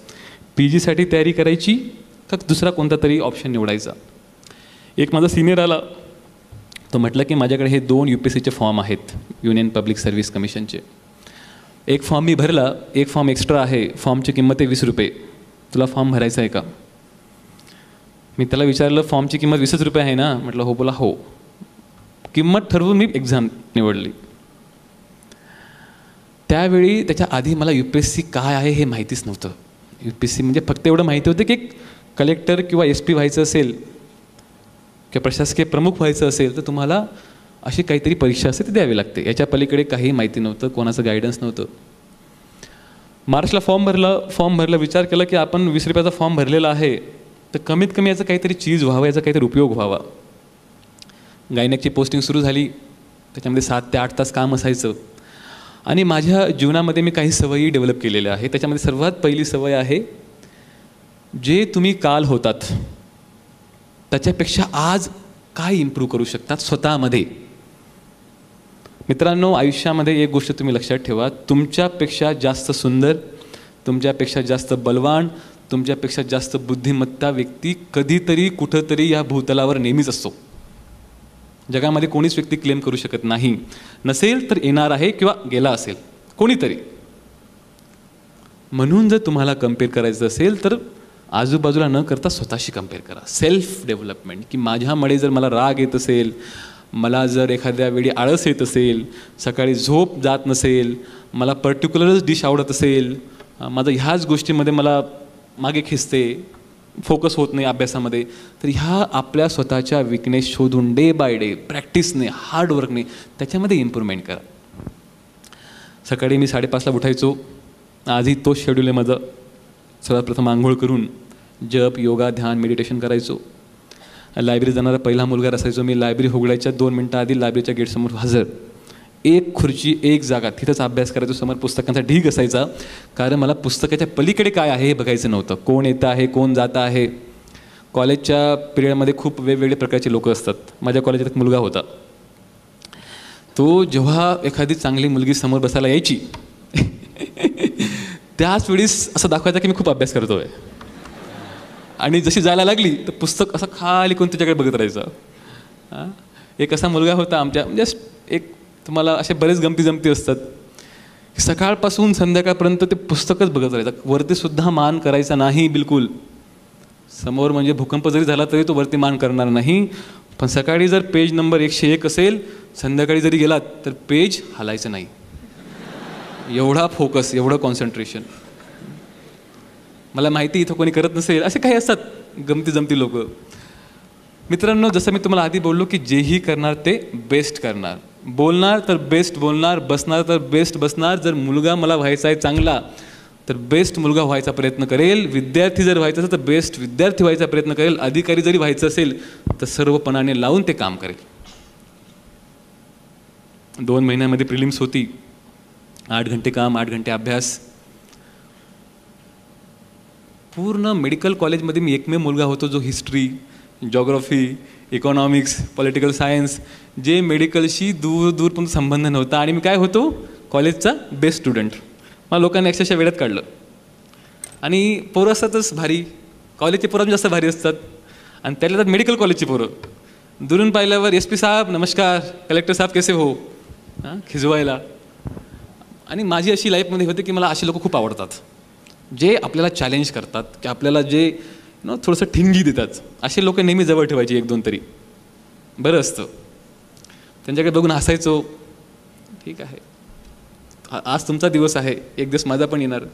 PGसाठी तयारी करायची का दुसरा कोणता तरी ऑप्शन निवडायचा. एक माझा सिनियर आला, तो म्हटलं की माझ्याकडे हे 2 UPSCचे फॉर्म आहेत, युनियन पब्लिक सर्व्हिस कमिशनचे. एक फॉर्म मी भरला, एक फॉर्म एक्स्ट्रा आहे, फॉर्मची किंमत आहे 20 रुपये. तुला फॉर्म भरायचा आहे का. मी त्याला विचारलं, फॉर्मची किंमत 20 रुपये आहे ना. म्हटलं हो. बोला हो. किंमत ठरवून मी एक्झाम निवडली. त्यावेळी त्याच्या आधी मला UPSC काय आहे हे माहितीच नव्हतं. UPSC म्हणजे फक्त एवढं माहिती होतं की कलेक्टर किंवा SP व्हायचं असेल किंवा प्रशासकीय प्रमुख व्हायचं असेल तर तुम्हाला अशी काहीतरी परीक्षा असते ती द्यावी लागते. याच्या पलीकडे काही माहिती नव्हतं, कोणाचं गायडन्स नव्हतं. मार्चला फॉर्म भरला, विचार केला की आपण 20 रुपयाचा फॉर्म भरलेला आहे, तर कमीत कमी याचं काहीतरी चीज व्हावं, याचा काहीतरी उपयोग व्हावा. गायनेकची पोस्टिंग सुरू झाली, त्याच्यामध्ये 7 ते 8 तास काम असायचं. आणि माझ्या जीवनामध्ये मी काही सवयी डेव्हलप केलेल्या आहे. त्याच्यामध्ये सर्वात पहिली सवय आहे, जे तुम्ही काल होतात त्याच्यापेक्षा आज काय इम्प्रूव्ह करू शकतात स्वतःमध्ये. मित्रांनो, आयुष्यामध्ये एक गोष्ट तुम्ही लक्षात ठेवा, तुमच्यापेक्षा जास्त सुंदर, तुमच्यापेक्षा जास्त बलवान, तुमच्यापेक्षा जास्त बुद्धिमत्ता व्यक्ती कधीतरी कुठंतरी या भूतलावर नेहमीच असतो. जगामध्ये कोणीच व्यक्ती क्लेम करू शकत नाही. नसेल तर येणार आहे किंवा गेला असेल कोणीतरी. म्हणून जर तुम्हाला कम्पेअर करायचं असेल तर आजूबाजूला न करता स्वतःशी कम्पेअर करा. सेल्फ डेव्हलपमेंट, की माझ्यामुळे जर मला राग येत असेल, मला जर एखाद्या वेळी आळस येत असेल, सकाळी झोप जात नसेल, मला पर्टिक्युलरच डिश आवडत असेल, माझं ह्याच गोष्टीमध्ये मला मागे खिचते, फोकस होत नाही अभ्यासामध्ये, तर ह्या आपल्या स्वतःच्या विकनेस शोधून डे बाय डे प्रॅक्टिसने, हार्डवर्कने त्याच्यामध्ये इम्प्रूव्हमेंट करा. सकाळी मी 5:30ला उठायचो. आजही तोच शेड्यूल आहे माझं. सर्वात प्रथम आंघोळ करून जप, योगा, ध्यान, मेडिटेशन करायचो. लायब्ररी जाणारा पहिला मुलगा असायचो मी. लायब्ररी उघडायच्या 2 मिनटं आधी लायब्ररीच्या गेटसमोर हजर. एक खुर्ची, एक जागा, तिथंच अभ्यास करायचो. समोर पुस्तकांचा ढीग असायचा, कारण मला पुस्तकाच्या पलीकडे काय आहे हे बघायचं नव्हतं. कोण येतं आहे, कोण जातं आहे. कॉलेजच्या पिरियडमध्ये खूप वेगवेगळे प्रकारचे लोक असतात. माझ्या कॉलेजात एक मुलगा होता, तो जेव्हा एखादी चांगली मुलगी समोर बसायला यायची त्याच वेळेस असं दाखवायचं की मी खूप अभ्यास करतोय, आणि जशी जायला लागली तर पुस्तक असं खाली कोण त्याच्याकडे बघत राहायचं. एक असा मुलगा होता आमच्या, जस्ट एक, तुम्हाला असे बरेच गमती असतात. सकाळपासून संध्याकाळपर्यंत ते पुस्तकच बघत राहायचं, वरती सुद्धा मान करायचा नाही बिलकुल. समोर म्हणजे भूकंप जरी झाला तरी तो वरती मान करणार नाही. पण सकाळी जर पेज नंबर 101 असेल, संध्याकाळी जरी गेलात तर पेज हलायचं नाही. एवढा फोकस, एवढं कॉन्सन्ट्रेशन. मला माहिती इथं कोणी करत नसेल, असे काही असतात गमती लोक. मित्रांनो, जसं मी तुम्हाला आधी बोललो की जेही करणार ते बेस्ट करणार. बोलणार तर बेस्ट बोलणार, बसणार तर बेस्ट बसणार. जर मुलगा मला व्हायचा आहे चांगला तर बेस्ट मुलगा व्हायचा प्रयत्न करेल. विद्यार्थी जर व्हायचं असेल तर बेस्ट विद्यार्थी व्हायचा प्रयत्न करेल. अधिकारी जरी व्हायचं असेल तर सर्वपणाने लावून ते काम करेल. 2 महिन्यामध्ये प्रिलिम्स होती. 8 घंटे काम, 8 घंटे अभ्यास. पूर्ण मेडिकल कॉलेजमध्ये मी एकमेव मुलगा होतो जो history, geography, economics, political science, जे मेडिकलशी दूरपर्यंत संबंध नव्हता. आणि मी काय होतो, कॉलेजचा बेस्ट स्टुडंट. मला लोकांनी अक्षरशः वेळात काढलं. आणि पोरं असतातच भारी, कॉलेजची पोरं जास्त भारी असतात आणि त्यातल्या त्यात मेडिकल कॉलेजची पोरं दुरून पाहिल्यावर SP साहेब नमस्कार, कलेक्टर साहेब कैसे हो, खिजवायला. आणि माझी अशी लाईफमध्ये होते की मला असे लोक खूप आवडतात, जे आपल्याला चॅलेंज करतात, की आपल्याला जे थोडंसं ठिंगी देतात. असे लोक नेहमी जवळ ठेवायचे, 1-2 तरी बरं असतं. त्यांच्याकडे बघून हसायचो, ठीक आहे आज तुमचा दिवस आहे, एक दिवस माझा पण येणार.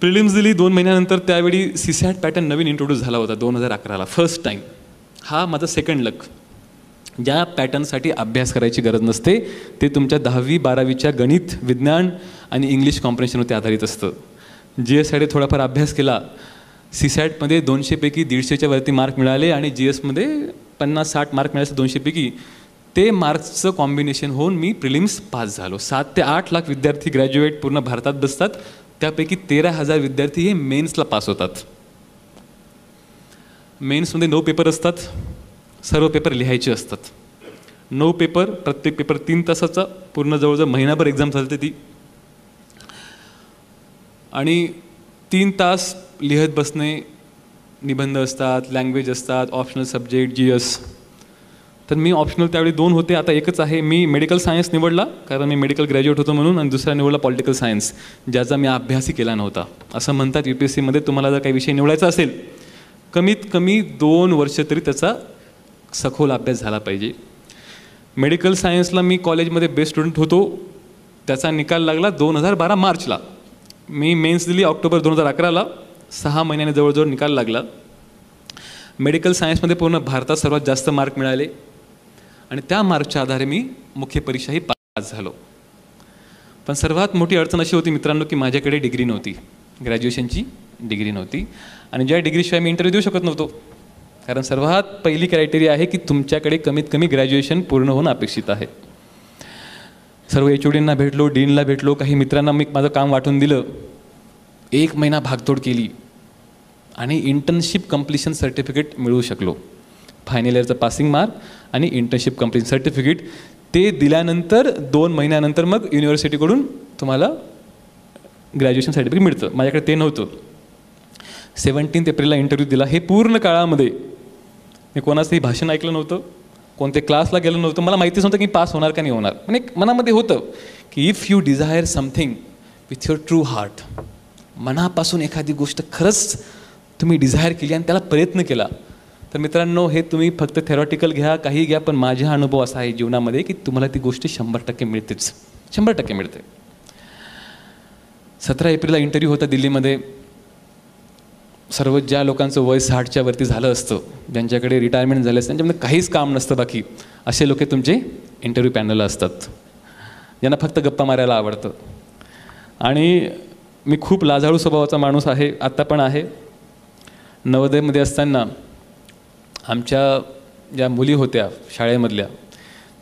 प्रिलिम्स दिली 2 महिन्यानंतर. त्यावेळी CSAT पॅटर्न नवीन इंट्रोड्यूस झाला होता 2011ला, फर्स्ट टाईम. हा माझा सेकंड लक. ज्या पॅटर्नसाठी अभ्यास करायची गरज नसते ते तुमच्या 10वी-12वीच्या गणित, विज्ञान आणि इंग्लिश कॉम्प्रिहेन्शनवरती आधारित असतं. GSसाठी थोडाफार अभ्यास केला, CSATमध्ये 200 पैकी 150च्या वरती मार्क मिळाले आणि GSमध्ये 50-60 मार्क मिळाले 200 पैकी. ते मार्क्सचं कॉम्बिनेशन होऊन मी प्रिलिम्स पास झालो. 7 ते 8 लाख विद्यार्थी ग्रॅज्युएट पूर्ण भारतात बसतात, त्यापैकी 13,000 विद्यार्थी हे मेन्सला पास होतात. मेन्समध्ये 9 पेपर असतात, सर्व पेपर लिहायचे असतात. 9 पेपर, प्रत्येक पेपर 3 तासाचा, पूर्ण जवळजवळ महिनाभर एक्झाम चालते ती. आणि 3 तास लिहत बसणे, निबंध असतात, लँग्वेज असतात, ऑप्शनल सब्जेक्ट, GS. तर मी ऑप्शनल त्यावेळी 2 होते, आता एकच आहे. मी मेडिकल सायन्स निवडला कारण मी मेडिकल ग्रॅज्युएट होतो म्हणून, आणि दुसरा निवडला पॉलिटिकल सायन्स, ज्याचा मी अभ्यासही केला नव्हता. असं म्हणतात UPSCमध्ये तुम्हाला जर काही विषय निवडायचा असेल कमीत कमी 2 वर्ष तरी त्याचा सखोल अभ्यास झाला पाहिजे. मेडिकल सायन्सला मी कॉलेजमध्ये बेस्ट स्टुडंट होतो. त्याचा निकाल लागला 2012 मार्चला. मी मेन्स दिली ऑक्टोबर 2011ला. 6 महिन्याने जवळजवळ निकाल लागला. मेडिकल सायन्समध्ये पूर्ण भारतात सर्वात जास्त मार्क मिळाले आणि त्या मार्कच्या आधारे मी मुख्य परीक्षाही पास झालो. पण सर्वात मोठी अडचण अशी होती मित्रांनो की माझ्याकडे डिग्री नव्हती, ग्रॅज्युएशनची डिग्री नव्हती. आणि ज्या डिग्रीशिवाय मी इंटरव्ह्यू देऊ शकत नव्हतो, कारण सर्वात पहिली क्रायटेरिया आहे की तुमच्याकडे कमीत कमी ग्रॅज्युएशन पूर्ण होणं अपेक्षित आहे. सर्व HODंना भेटलो, डीनला भेटलो, काही मित्रांना मी माझं काम वाटून दिलं. 1 महिना भागतोड केली आणि इंटर्नशिप कम्प्लिशन सर्टिफिकेट मिळवू शकलो. फायनल इयरचं पासिंग मार्क आणि इंटर्नशिप कम्प्लिशन सर्टिफिकेट ते दिल्यानंतर 2 महिन्यानंतर मग युनिव्हर्सिटीकडून तुम्हाला ग्रॅज्युएशन सर्टिफिकेट मिळतं. माझ्याकडे ते नव्हतं. 17 एप्रिलला इंटरव्ह्यू दिला. हे पूर्ण काळामध्ये मी कोणाचंही भाषण ऐकलं नव्हतं, कोणते क्लासला गेलं नव्हतं. मला माहितीच नव्हतं की पास होणार का नाही होणार. पण एक मनामध्ये होतं की if you desire something with your true heart, मनापासून एखादी गोष्ट खरंच तुम्ही डिझायर केली आणि त्याला प्रयत्न केला तर मित्रांनो हे तुम्ही फक्त थेरॉटिकल घ्या, काही घ्या, पण माझा अनुभव असा आहे जीवनामध्ये की तुम्हाला ती गोष्ट 100% मिळतेच, 100% मिळते. 17 एप्रिलला इंटरव्ह्यू होता दिल्लीमध्ये. सर्व ज्या लोकांचं वय 60च्या वरती झालं असतं, ज्यांच्याकडे रिटायरमेंट झालं असतं, त्यांच्यामध्ये काहीच काम नसतं बाकी, असे लोक तुमचे इंटरव्ह्यू पॅनलला असतात, ज्यांना फक्त गप्पा मारायला आवडतं. आणि मी खूप लाजाळू स्वभावाचा माणूस आहे, आत्ता पण आहे. नवोदयमध्ये असताना आमच्या ज्या मुली होत्या शाळेमधल्या,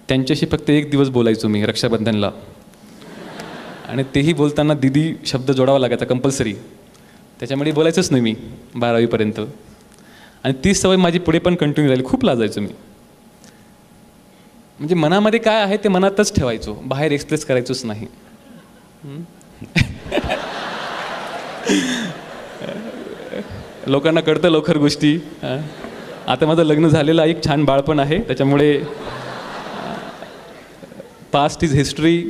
त्यांच्याशी फक्त 1 दिवस बोलायचो मी रक्षाबंधनला. आणि तेही बोलताना दीदी शब्द जोडावा लागायचा कंपल्सरी. त्याच्यामुळे बोलायचंच नाही मी 12वीपर्यंत. आणि ती सवय माझी पुढे पण कंटिन्यू झाली. खूप लाजायचो मी. म्हणजे मनामध्ये काय आहे ते मनातच ठेवायचो, बाहेर एक्सप्रेस करायचोच नाही. लोकांना कळतं लवकर गोष्टी. आता माझं लग्न झालेलं एक छान बाळपण आहे, त्याच्यामुळे past is history,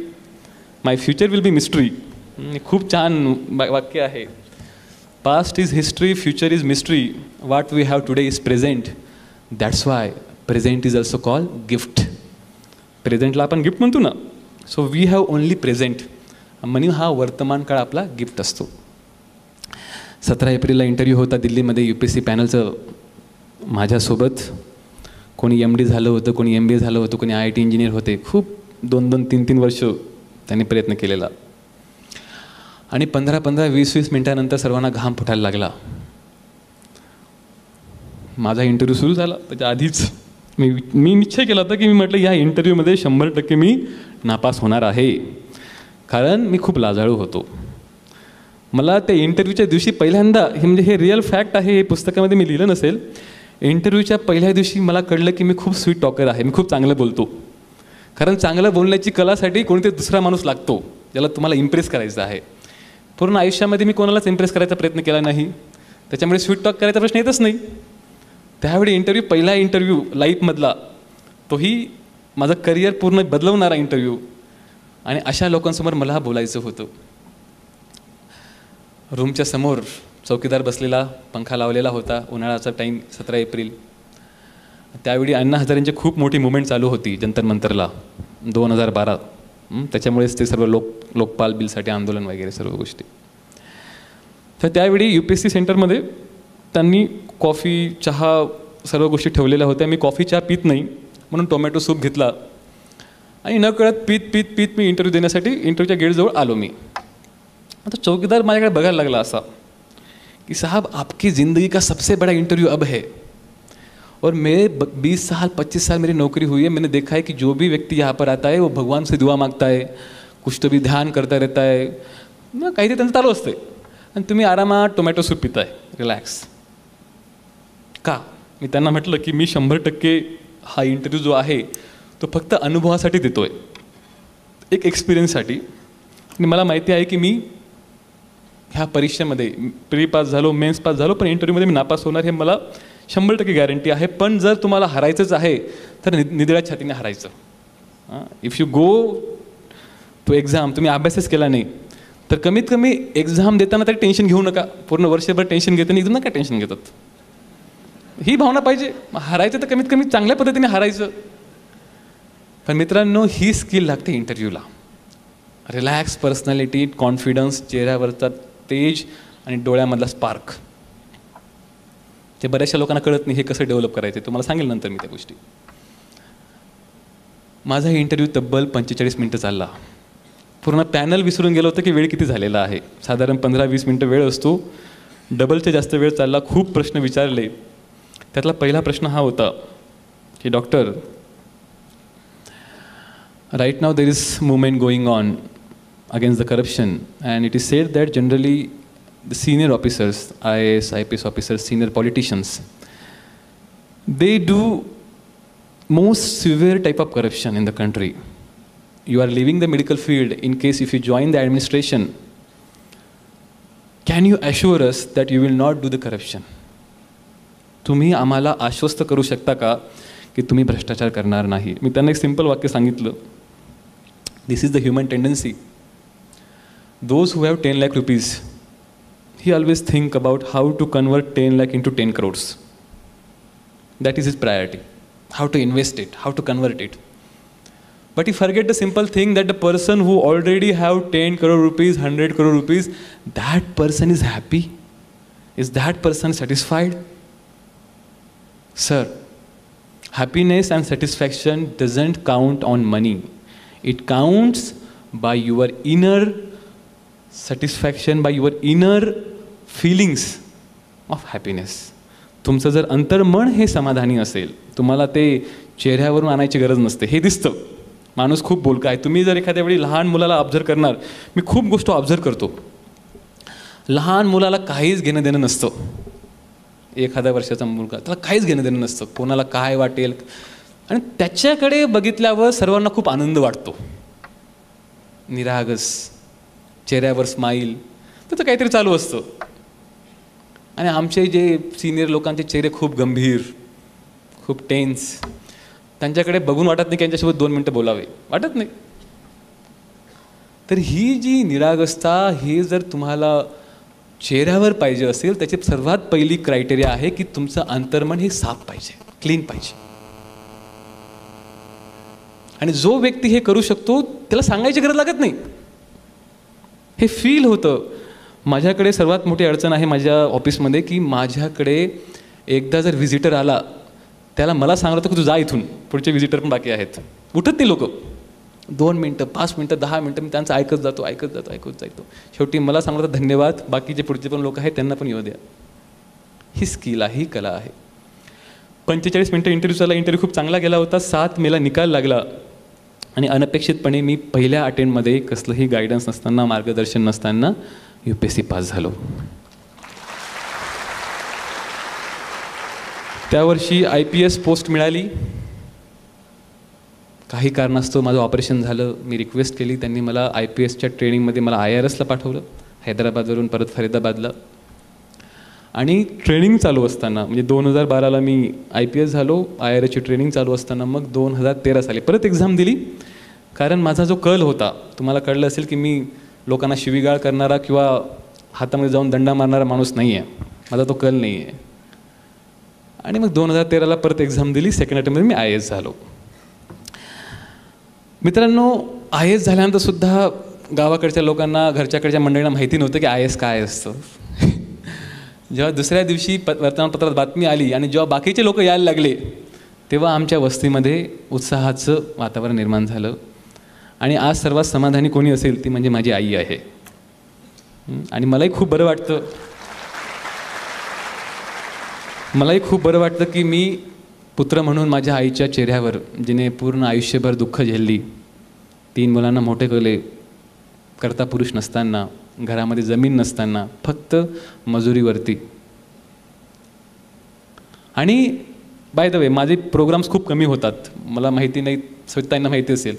my future will be mystery. खूप छान वाक्य आहे. Past is history, future is mystery, what we have today is present, that's why present is also called gift. प्रेझेंटला आपण गिफ्ट म्हणतो ना, so we have only present, म्हणून हा वर्तमान काळ आपला गिफ्ट असतो. 17 एप्रिलला इंटरव्ह्यू होता दिल्लीमध्ये UPSC पॅनलचं. माझ्यासोबत कोणी MD झालं होतं, कोणी MBA झालं होतं, कोणी IIT इंजिनियर होते. खूप 2-2, 3-3 वर्ष त्यांनी प्रयत्न केलेला. आणि 15-15, 20-20 मिनटानंतर सर्वांना घाम फुटायला लागला. माझा इंटरव्ह्यू सुरू झाला. त्याच्या आधीच मी निश्चय केला होता की मी म्हटलं या इंटरव्ह्यूमध्ये 100% मी नापास होणार आहे, कारण मी खूप लाजाळू होतो. मला त्या इंटरव्ह्यूच्या दिवशी पहिल्यांदा, हे म्हणजे हे रिअल फॅक्ट आहे, हे पुस्तकामध्ये मी लिहिलं नसेल, इंटरव्ह्यूच्या पहिल्या दिवशी मला कळलं की मी खूप स्वीट टॉकर आहे, मी खूप चांगलं बोलतो. कारण चांगलं बोलण्याची कलासाठी कोणीतरी दुसरा माणूस लागतो ज्याला तुम्हाला इम्प्रेस करायचं आहे. पूर्ण आयुष्यामध्ये मी कोणालाच इम्प्रेस करायचा प्रयत्न केला नाही. त्याच्यामुळे स्वीट टॉक करायचा प्रश्न येतच नाही. त्यावेळी इंटरव्ह्यू, पहिला इंटरव्ह्यू लाईफमधला, तोही माझं करिअर पूर्ण बदलवणारा इंटरव्ह्यू, आणि अशा लोकांसमोर मला बोलायचं होतं. रूमच्या समोर चौकीदार बसलेला, पंखा लावलेला होता, उन्हाळ्याचा टाईम, 17 एप्रिल. त्यावेळी अण्णा हजारेंची खूप मोठी मुवमेंट चालू होती जंतर मंतरला 2012. त्याच्यामुळेच ते सर्व लोकपाल बिलसाठी आंदोलन वगैरे सर्व गोष्टी. तर त्यावेळी UPSC सेंटरमध्ये त्यांनी कॉफी, चहा सर्व गोष्टी ठेवलेल्या होत्या. मी कॉफी चहा पित नाही म्हणून टोमॅटो सूप घेतला आणि न कळत पीत मी इंटरव्ह्यू देण्यासाठी इंटरव्ह्यूच्या गेटजवळ आलो. मी आता चौकीदार माझ्याकडे बघायला लागला असा कि साहब आपकी ज़िंदगी का सबसे बड़ा इंटरव्यू अब है और मेरे 20 साल 25 साल मेरी नौकरी हुई है. मैंने देखा है कि जो भी व्यक्ति यहाँ पर आता है वो भगवान से दुआ मांगता है, कुछ तो भी ध्यान करता रहता है, काहीतरी त्यांचं चालू असते, आणि तुम्ही आरामात टोमॅटो सूप पिताय रिलॅक्स का. मी त्यांना म्हटलं की मी 100% हा इंटरव्ह्यू जो आहे तो फक्त अनुभवासाठी देतोय, एक एक्सपिरियन्ससाठी. आणि मला माहिती आहे की मी ह्या परीक्षेमध्ये प्री पास झालो, मेन्स पास झालो, पण इंटरव्ह्यूमध्ये मी नापास होणार हे मला 100% गॅरंटी आहे. पण जर तुम्हाला हरायचंच आहे तर निधड्या छातीने हरायचं. If you go to exam, तुम्ही अभ्यासच केला नाही तर कमीत कमी एक्झाम देताना तरी टेन्शन घेऊ नका. पूर्ण वर्षभर टेन्शन घेताना एकदम नका टेन्शन घेतात, ही भावना पाहिजे. हरायचं तर कमीत कमी चांगल्या पद्धतीने हरायचं. पण मित्रांनो, ही स्किल लागते इंटरव्ह्यूला. रिलॅक्स पर्सनॅलिटी, कॉन्फिडन्स, चेहऱ्यावरचा तेज आणि डोळ्यामधला स्पार्क, ते बऱ्याचशा लोकांना कळत नाही हे कसं डेव्हलप करायचं. तुम्हाला सांगेल नंतर मी त्या गोष्टी. माझा हे इंटरव्ह्यू तब्बल 45 मिनटं चालला. पूर्ण पॅनल विसरून गेलो होतं की वेळ किती झालेला आहे. साधारण 15-20 मिनटं वेळ असतो, डबलच्या जास्त वेळ चालला. खूप प्रश्न विचारले. त्यातला पहिला प्रश्न हा होता की doctor, right now there is movement going on against the corruption, and it is said that generally the senior officers, IAS, IPS officers, senior politicians, they do most severe type of corruption in the country. You are leaving the medical field in case if you join the administration. Can you assure us that you will not do the corruption? तुम्ही आम्हाला आश्वस्त करू शकता का की तुम्ही भ्रष्टाचार करणार नाही. मी त्यांना एक सिंपल वाक्य सांगितलं, this is the human tendency. Those who have 10 lakh rupees, he always think about how to convert 10 lakh into 10 crores. That is his priority. How to invest it, how to convert it. But he forget the simple thing that the person who already have 10 crore rupees, 100 crore rupees, that person is happy. Is that person satisfied? Sir, happiness and satisfaction doesn't count on money. It counts by your inner satisfaction, by your inner feelings of happiness. तुमचं जर अंतर्मन हे समाधानी असेल, तुम्हाला ते चेहऱ्यावरून आणायची गरज नसते. हे दिसतं, माणूस खूप बोलका आहे. तुम्ही जर एखाद्या वेळी लहान मुलाला ऑब्झर्व करणार, मी खूप गोष्ट ऑब्झर्व करतो. लहान मुलाला काहीच घेणं देणं नसतं. 1 वर्षाचा मुलगा, त्याला काहीच घेणं देणं नसतं, कोणाला काय वाटेल. आणि त्याच्याकडे बघितल्यावर सर्वांना खूप आनंद वाटतो. निरागस, चेहऱ्यावर स्माईल, त्याचं काहीतरी चालू असतं. आणि आमचे जे सिनियर लोकांचे चेहरे खूप गंभीर, खूप टेन्स. त्यांच्याकडे बघून वाटत नाही की यांच्यासोबत 2 मिनटं बोलावे, वाटत नाही. तर ही जी निरागसता, ही जर तुम्हाला चेहऱ्यावर पाहिजे असेल, त्याची सर्वात पहिली क्रायटेरिया आहे की तुमचं अंतर्मन हे साफ पाहिजे, क्लीन पाहिजे. आणि जो व्यक्ती हे करू शकतो त्याला सांगायची गरज लागत नाही, हे फील होतं. माझ्याकडे सर्वात मोठी अडचण आहे माझ्या ऑफिसमध्ये की माझ्याकडे एकदा जर व्हिजिटर आला, त्याला मला सांगलं होतं की तू जा इथून, पुढचे व्हिजिटर पण बाकी आहेत. उठत नाही लोक. 2 मिनटं, 5 मिनटं, 10 मिनटं मी त्यांचं ऐकत जातो. शेवटी मला सांगलं होतं धन्यवाद, बाकीचे पुढचे पण लोक आहेत त्यांना पण येऊ द्या. ही स्किल आहे, ही कला आहे. 45 मिनटं इंटरव्ह्यू चालला. इंटरव्ह्यू खूप चांगला गेला होता. 7 मेला निकाल लागला आणि अनपेक्षितपणे मी पहिल्या अटेम्प्टमध्ये कसलंही गायडन्स नसताना, मार्गदर्शन नसताना UPSC पास झालो. त्या वर्षी IPS पोस्ट मिळाली. काही कारणास्तव माझं ऑपरेशन झालं. मी रिक्वेस्ट केली, त्यांनी मला IPSच्या ट्रेनिंगमध्ये मला IRSला पाठवलं, हैदराबादवरून परत फरीदाबादला. आणि ट्रेनिंग चालू असताना म्हणजे 2012ला मी IPS झालो, IRAची ट्रेनिंग चालू असताना मग 2013 साली परत एक्झाम दिली. कारण माझा जो कल होता, तुम्हाला कळलं असेल की मी लोकांना शिवीगाळ करणारा किंवा हातामध्ये जाऊन दंडा मारणारा माणूस नाही आहे, माझा तो कल नाही आहे. आणि मग 2013ला परत एक्झाम दिली, सेकंड अटेम्प्टमध्ये मी IAS झालो. मित्रांनो, IAS झाल्यानंतर सुद्धा गावाकडच्या लोकांना, घरच्याकडच्या मंडळींना माहिती नव्हतं की IAS काय असतं. जेव्हा दुसऱ्या दिवशी वर्तमानपत्रात बातमी आली आणि जेव्हा बाकीचे लोक यायला लागले, तेव्हा आमच्या वस्तीमध्ये उत्साहाचं वातावरण निर्माण झालं. आणि आज सर्वात समाधानी कोणी असेल ती म्हणजे माझी आई आहे. आणि मलाही खूप बरं वाटतं की मी पुत्र म्हणून माझ्या आईच्या चेहऱ्यावर, जिने पूर्ण आयुष्यभर दुःख झेलली, 3 मुलांना मोठे केले, करता पुरुष नसताना, घरामध्ये जमीन नसताना, फक्त मजुरीवरती. आणि बाय द वे माझे प्रोग्राम्स खूप कमी होतात, मला माहिती नाही, सवितांना माहिती असेल.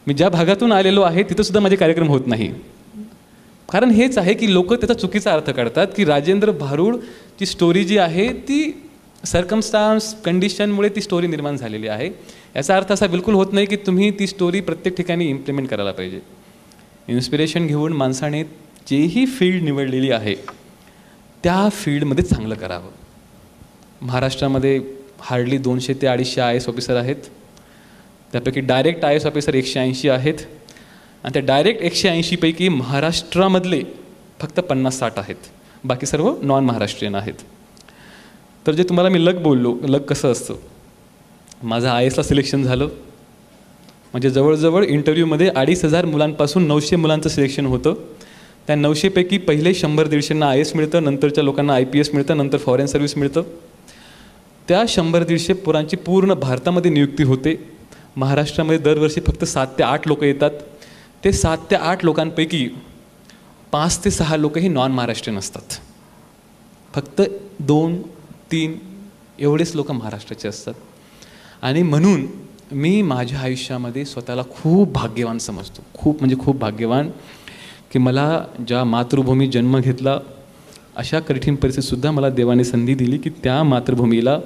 मी ज्या भागातून आलेलो आहे तिथंसुद्धा माझे कार्यक्रम होत नाही. कारण हेच आहे की लोक त्याचा चुकीचा अर्थ काढतात की राजेंद्र भारुडची स्टोरी जी आहे ती सर्कमस्टान्स, कंडिशनमुळे ती स्टोरी निर्माण झालेली आहे. याचा अर्थ असा बिलकुल होत नाही की तुम्ही ती स्टोरी प्रत्येक ठिकाणी इम्प्लिमेंट करायला पाहिजे. इन्स्पिरेशन घेऊन माणसाने जेही फील्ड निवडलेली आहे त्या फील्डमध्ये चांगलं करावं. महाराष्ट्रामध्ये हार्डली 200 ते 250 IAS ऑफिसर आहेत. त्यापैकी डायरेक्ट IAS ऑफिसर 180 आहेत. आणि त्या डायरेक्ट 180 पैकी महाराष्ट्रामधले फक्त 50-60 आहेत, बाकी सर्व नॉन महाराष्ट्रीयन आहेत. तर जे तुम्हाला मी लक बोललो, लक कसं असतं, माझं IASला सिलेक्शन झालं. म्हणजे जवळजवळ इंटरव्ह्यूमध्ये 2,500 मुलांपासून 900 मुलांचं सिलेक्शन होतं. त्या 900 पैकी पहिले 100-150 IAS मिळतं, नंतरच्या लोकांना IPS मिळतं, नंतर फॉरेन सर्व्हिस मिळतं. त्या 100-150 पोरांची पूर्ण भारतामध्ये नियुक्ती होते. महाराष्ट्रामध्ये दरवर्षी फक्त 7 ते 8 लोक येतात. ते 7 ते 8 लोकांपैकी 5 ते 6 लोक ही नॉन महाराष्ट्रीयन असतात. फक्त 2-3 एवढेच लोक महाराष्ट्राचे असतात. आणि म्हणून मी माझ्या आयुष्यामध्ये स्वतःला खूप भाग्यवान समजतो, खूप म्हणजे खूप भाग्यवान, की मला ज्या मातृभूमीत जन्म घेतला, अशा कठीण परिस्थितीतसुद्धा मला देवाने संधी दिली की त्या मातृभूमीला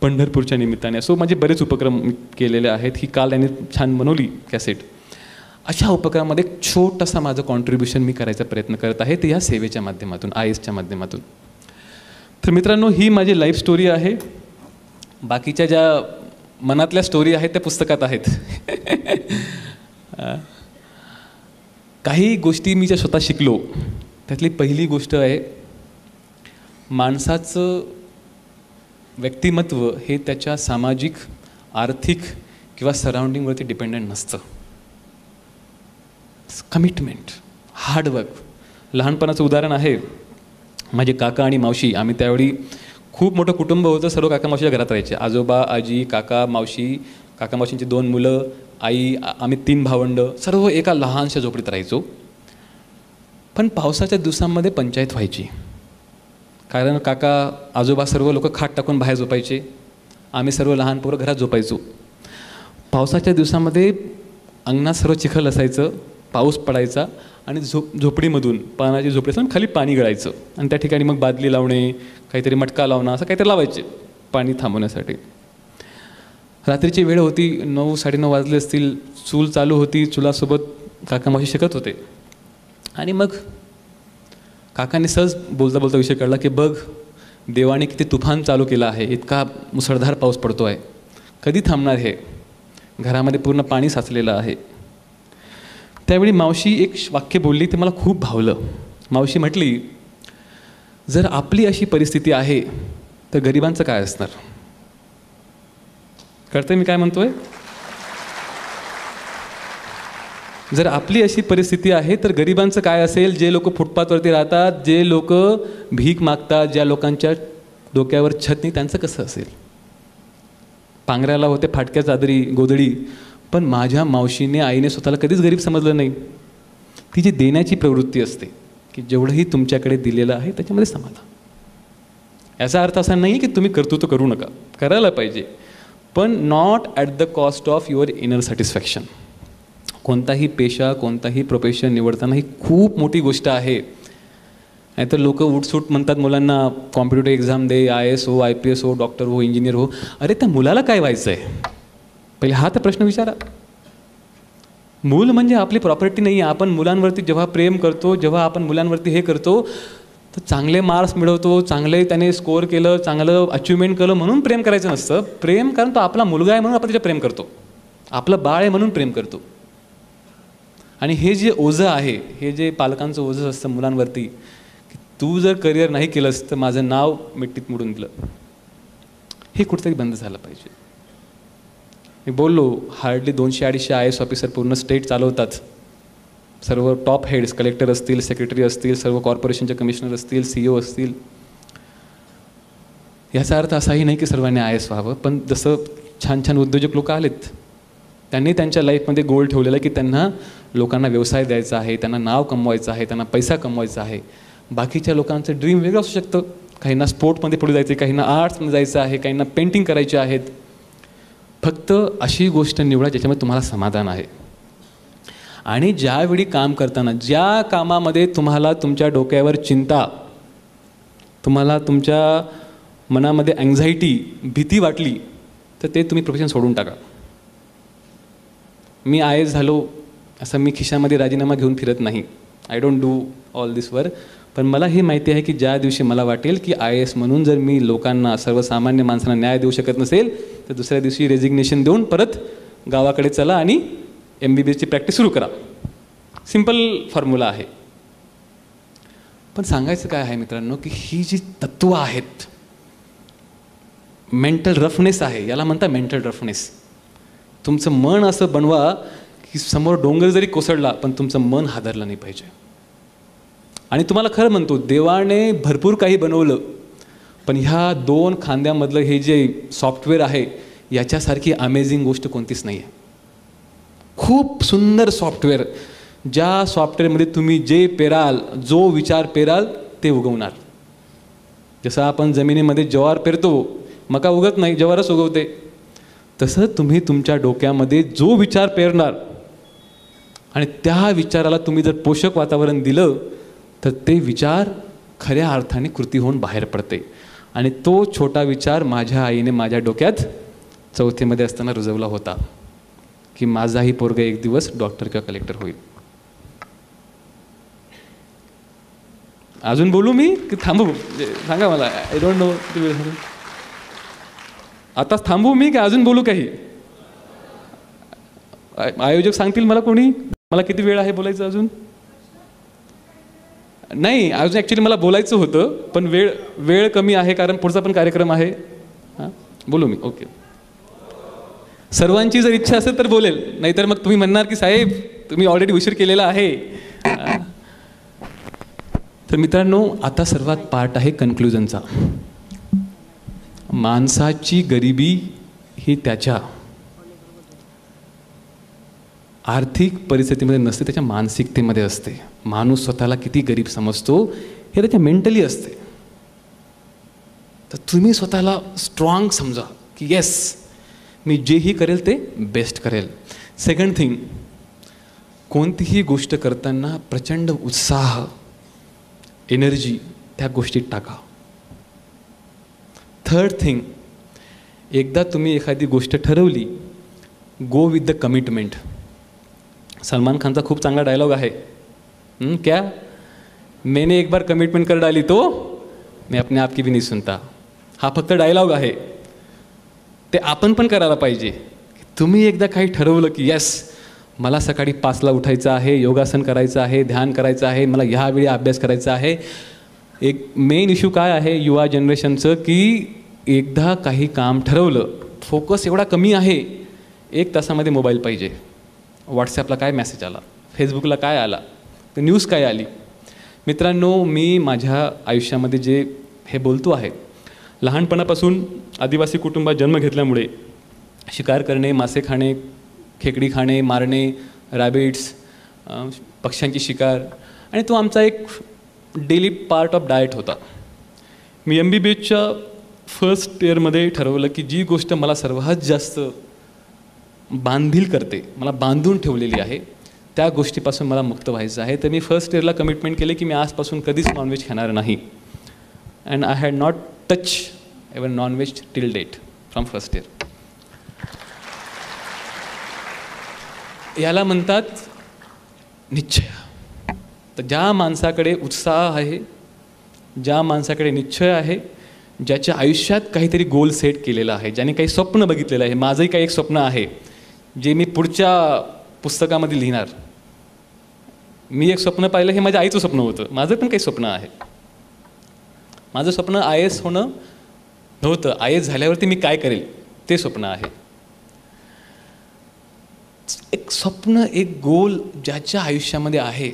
पंढरपूरच्या निमित्ताने असो, माझे बरेच उपक्रम केलेले आहेत. ही काल यांनी छान बनवली कॅसेट. अशा उपक्रमामध्ये एक छोटासा माझं कॉन्ट्रीब्युशन मी करायचा प्रयत्न करत आहे, ते या सेवेच्या माध्यमातून, IASच्या माध्यमातून. तर मित्रांनो, ही माझी लाईफ स्टोरी आहे. बाकीच्या ज्या मनातल्या स्टोरी आहेत त्या पुस्तकात आहेत. काही गोष्टी मी ज्या स्वतः शिकलो त्यातली पहिली गोष्ट आहे, माणसाचं व्यक्तिमत्व हे त्याच्या सामाजिक, आर्थिक किंवा सराउंडिंगवरती डिपेंडंट नसतं. Commitment, hard work. लहानपणाचं उदाहरण आहे, माझे काका आणि मावशी, आम्ही त्यावेळी खूप मोठं कुटुंब होतं, सर्व काका मावशीच्या घरात राहायचे. आजोबा, आजी, काका मावशी, काका मावशींची 2 मुलं, आई, आम्ही 3 भावंड, सर्व एका लहानशा झोपडीत राहायचो. पण पावसाच्या दिवसांमध्ये पंचायत व्हायची. कारण काका, आजोबा सर्व लोक खाट टाकून बाहेर झोपायचे, आम्ही सर्व लहान पोरं घरात झोपायचो. पावसाच्या दिवसामध्ये अंगणात सर्व चिखल असायचं, पाऊस पडायचा आणि झोपडीमधून, पानाची झोपडी असं खाली पाणी गळायचं आणि त्या ठिकाणी मग बादली लावणे, काहीतरी मटका लावणं, असं काहीतरी लावायचे पाणी थांबवण्यासाठी. रात्रीची वेळ होती, 9-9:30 वाजले असतील, चूल चालू होती, चुलासोबत काका मावशी शिकत होते. आणि मग काकांनी सहज बोलता बोलता विषय काढला की बघ, देवाने किती तुफान चालू केला आहे, इतका मुसळधार पाऊस पडतो आहे, कधी थांबणार हे, घरामध्ये पूर्ण पाणी साचलेलं आहे. त्यावेळी मावशी एक वाक्य बोलली, ते मला खूप भावलं. मावशी म्हटली, जर आपली अशी परिस्थिती आहे तर गरिबांचं काय असणार. कळतंय मी काय म्हणतोय? जर आपली अशी परिस्थिती आहे तर गरिबांचं काय असेल, जे लोक फुटपाथवरती राहतात, जे लोक भीक मागतात, ज्या लोकांच्या डोक्यावर छत नाही, त्यांचं कसं असेल. पांघरायला होते फाटक्या चादरी, गोधडी, पण माझ्या मावशीने, आईने स्वतःला कधीच गरीब समजलं नाही. ती जी देण्याची प्रवृत्ती असते की जेवढंही तुमच्याकडे दिलेलं आहे त्याच्यामध्ये समाधान. याचा अर्थ असा नाही की तुम्ही कर्तृत्व करू नका, करायला पाहिजे, पण not at the cost of your inner satisfaction. कोणताही पेशा, कोणताही प्रोफेशन निवडताना ही खूप मोठी गोष्ट आहे. नाहीतर लोक उठसूट म्हणतात मुलांना कॉम्पिटेटिव्ह एक्झाम दे, IAS हो, IPS हो, डॉक्टर हो, इंजिनियर हो. अरे त्या मुलाला काय व्हायचं आहे पहिले हा तर प्रश्न विचारा. मूल म्हणजे आपली प्रॉपर्टी नाही आहे. आपण मुलांवरती जेव्हा प्रेम करतो, जेव्हा आपण मुलांवरती हे करतो तर चांगले मार्क्स मिळवतो, चांगले त्याने स्कोअर केलं, चांगलं अचिव्हमेंट केलं म्हणून प्रेम करायचं नसतं. प्रेम कारण तो आपला मुलगा आहे म्हणून आपण त्याच्या प्रेम करतो, आपलं बाळ आहे म्हणून प्रेम करतो. आणि हे जे ओझं आहे, हे जे पालकांचं ओझं असतं मुलांवरती, की तू जर करिअर नाही केलंस तर माझं नाव मिट्टीत मोडून दिलं, हे कुठेतरी बंद झालं पाहिजे. मी बोललो हार्डली 200-250 IAS ऑफिसर पूर्ण स्टेट चालवतात. सर्व टॉप हेड्स, कलेक्टर असतील, सेक्रेटरी असतील, सर्व कॉर्पोरेशनचे कमिशनर असतील, CEO असतील. याचा अर्थ असाही नाही की सर्वांनी IAS व्हावं, पण जसं छान छान उद्योजक लोक आलेत त्यांनी त्यांच्या लाईफमध्ये गोल ठेवलेला की त्यांना लोकांना व्यवसाय द्यायचा आहे, त्यांना नाव कमवायचं आहे, त्यांना पैसा कमवायचा आहे. बाकीच्या लोकांचं ड्रीम वेगळं असू शकतं. काहींना स्पोर्टमध्ये पुढे जायचं आहे, काहींना आर्ट्समध्ये जायचं आहे, काहींना पेंटिंग करायचे आहेत. फक्त अशी गोष्ट निवडा ज्याच्यामध्ये तुम्हाला समाधान आहे. आणि ज्यावेळी काम करताना ज्या कामामध्ये तुम्हाला तुमच्या डोक्यावर चिंता, तुम्हाला तुमच्या मनामध्ये अँझायटी, भीती वाटली तर ते तुम्ही प्रोफेशन सोडून टाका. मी IAS झालो असं मी खिशामध्ये राजीनामा घेऊन फिरत नाही. I don't do all this work. पण मला हे माहिती आहे की ज्या दिवशी मला वाटेल की IAS म्हणून जर मी लोकांना, सर्वसामान्य माणसांना न्याय देऊ शकत नसेल तर दुसऱ्या दिवशी रेजिग्नेशन देऊन परत गावाकडे चला आणि MBBSची प्रॅक्टिस सुरू करा. सिम्पल फॉर्म्युला आहे. पण सांगायचं काय आहे मित्रांनो, की ही जी तत्त्व आहेत, मेंटल रफनेस आहे, याला म्हणता मेंटल रफनेस. तुमचं मन असं बनवा की समोर डोंगर जरी कोसळला पण तुमचं मन हादरलं नाही पाहिजे. आणि तुम्हाला खरं म्हणतो, देवाने भरपूर काही बनवलं, पण ह्या 2 खांद्यामधलं हे जे सॉफ्टवेअर आहे याच्यासारखी अमेझिंग गोष्ट कोणतीच नाही आहे. खूप सुंदर सॉफ्टवेअर, ज्या सॉफ्टवेअरमध्ये तुम्ही जे पेराल, जो विचार पेराल ते उगवणार. जसं आपण जमिनीमध्ये ज्वार पेरतो, मका उगत नाही, ज्वारच उगवते. तसं तुम्ही तुमच्या डोक्यामध्ये जो विचार पेरणार आणि त्या विचाराला तुम्ही जर पोषक वातावरण दिलं तर ते विचार खऱ्या अर्थाने कृती होऊन बाहेर पडते. आणि तो छोटा विचार माझ्या आईने माझ्या डोक्यात 4थीमध्ये असताना रुजवला होता की माझाही पोरगा एक दिवस डॉक्टर किंवा कलेक्टर होईल. अजून बोलू मी की थांबू? सांगा मला. I don't know. आताच थांबू मी की अजून बोलू काही? आयोजक सांगतील मला, कोणी मला किती वेळ आहे बोलायचं अजून? नाही, अजून ॲक्च्युली मला बोलायचं होतं पण वेळ कमी आहे कारण पुढचा पण कार्यक्रम आहे. हां, बोलू मी? ओके. सर्वांची जर इच्छा असेल तर बोलेल, नाहीतर मग तुम्ही म्हणणार की साहेब तुम्ही ऑलरेडी उशीर केलेला आहे. तर मित्रांनो, आता सर्वात पार्ट आहे कन्क्लुजनचा. माणसाची गरिबी ही त्याच्या आर्थिक परिस्थितीमध्ये नसते, त्याच्या मानसिकतेमध्ये असते. माणूस स्वतःला किती गरीब समजतो हे त्याच्या मेंटली असते. तर तुम्ही स्वतःला स्ट्रॉंग समजा की येस, मी जेही करेल ते बेस्ट करेल. सेकंड थिंग, कोणतीही गोष्ट करताना प्रचंड उत्साह, एनर्जी त्या गोष्टीत टाका. थर्ड थिंग, एकदा तुम्ही एखादी गोष्ट ठरवली, go with the commitment. Salman खानचा खूप चांगला डायलॉग आहे, क्या मैंने एक बार कमिटमेंट कर डाली तो मैं अपने आप की भी नहीं सुनता. हा फक्त डायलॉग आहे, ते आपण पण करायला पाहिजे. तुम्ही एकदा काही ठरवलं की येस, मला सकाळी 5ला उठायचं आहे, योगासन करायचं आहे, ध्यान करायचं आहे, मला ह्यावेळी अभ्यास करायचा आहे. एक मेन इश्यू काय आहे युवा जनरेशनचं, की एकदा काही काम ठरवलं, फोकस एवढा कमी आहे, 1 तासामध्ये मोबाईल पाहिजे. व्हॉट्सॲपला काय मेसेज आला, फेसबुकला काय आला, तर न्यूज काय आली. मित्रांनो, मी माझ्या आयुष्यामध्ये जे हे बोलतो आहे, लहानपणापासून आदिवासी कुटुंबात जन्म घेतल्यामुळे शिकार करणे, मासे खाणे, खेकडी खाणे, मारणे, रॅबिट्स, पक्ष्यांची शिकार, आणि तो आमचा एक डेली पार्ट ऑफ डाएट होता. मी MBBSच्या फर्स्ट इयरमध्ये ठरवलं की जी गोष्ट मला सर्वात जास्त बांधील करते, मला बांधून ठेवलेली आहे, त्या गोष्टीपासून मला मुक्त व्हायचं आहे. तर मी फर्स्ट इयरला कमिटमेंट केले की मी आजपासून कधीच नॉनव्हेज खाणार नाही. And I had not touch even non veg till date from first year. याला म्हणतात निश्चय. तर ज्या माणसाकडे उत्साह आहे, ज्या माणसाकडे निश्चय आहे, ज्याच्या आयुष्यात काहीतरी गोल सेट केलेला आहे, ज्याने काही स्वप्न बघितलेलं आहे. माझंही काही एक स्वप्न आहे जे मी पुढच्या पुस्तकामध्ये लिहिणार. मी एक स्वप्न पाहिलं, हे माझ्या आईचं स्वप्न होतं. माझं पण काही स्वप्न आहे. माझं स्वप्न IAS होणं नव्हतं. IAS झाल्यावरती मी काय करेल ते स्वप्न आहे. एक स्वप्न, एक गोल ज्याच्या आयुष्यामध्ये आहे